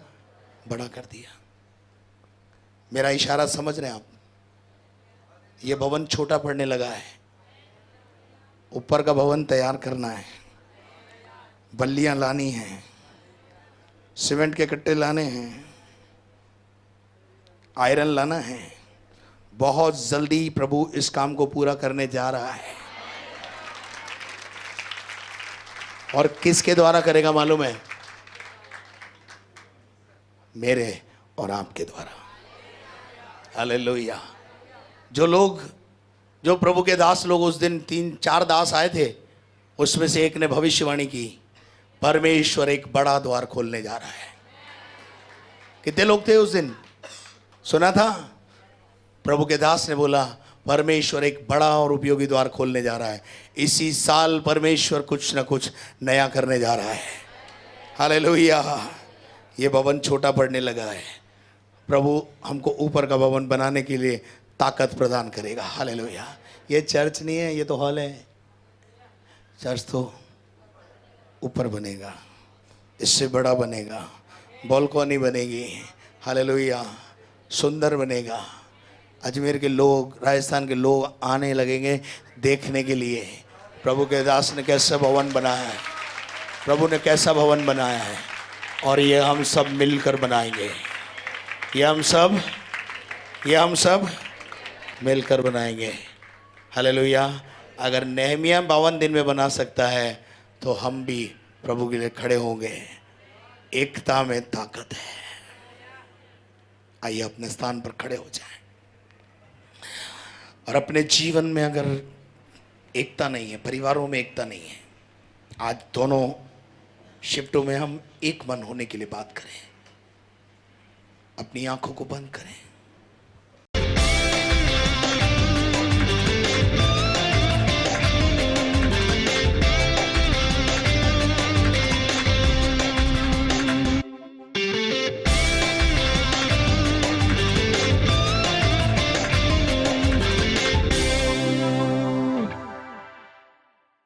बड़ा कर दिया। मेरा इशारा समझ रहे हैं आप? ये भवन छोटा पड़ने लगा है, ऊपर का भवन तैयार करना है, बल्लियां लानी हैं, सीमेंट के कट्टे लाने हैं, आयरन लाना है। बहुत जल्दी प्रभु इस काम को पूरा करने जा रहा है। और किसके द्वारा करेगा मालूम है? मेरे और आपके द्वारा। हालेलुया। जो प्रभु के दास लोग, उस दिन 3-4 दास आए थे, उसमें से एक ने भविष्यवाणी की, परमेश्वर एक बड़ा द्वार खोलने जा रहा है। कितने लोग थे उस दिन? सुना था? प्रभु के दास ने बोला परमेश्वर एक बड़ा और उपयोगी द्वार खोलने जा रहा है। इसी साल परमेश्वर कुछ ना कुछ नया करने जा रहा है। हालेलुया। ये भवन छोटा पड़ने लगा है, प्रभु हमको ऊपर का भवन बनाने के लिए ताकत प्रदान करेगा। हालेलुया। ये चर्च नहीं है, ये तो हॉल है। चर्च तो ऊपर बनेगा, इससे बड़ा बनेगा, बालकनी बनेगी। हालेलुया। सुंदर बनेगा। अजमेर के लोग, राजस्थान के लोग आने लगेंगे देखने के लिए प्रभु के दास ने कैसा भवन बनाया है, प्रभु ने कैसा भवन बनाया है। और ये हम सब मिलकर बनाएंगे। ये हम सब मिलकर बनाएंगे। हालेलुया। अगर नेहमिया 52 दिन में बना सकता है तो हम भी प्रभु के लिए खड़े होंगे। एकता में ताकत है। आइए अपने स्थान पर खड़े हो जाएं। और अपने जीवन में अगर एकता नहीं है, परिवारों में एकता नहीं है, आज दोनों शिफ्टों में हम एक मन होने के लिए बात करें। अपनी आंखों को बंद करें।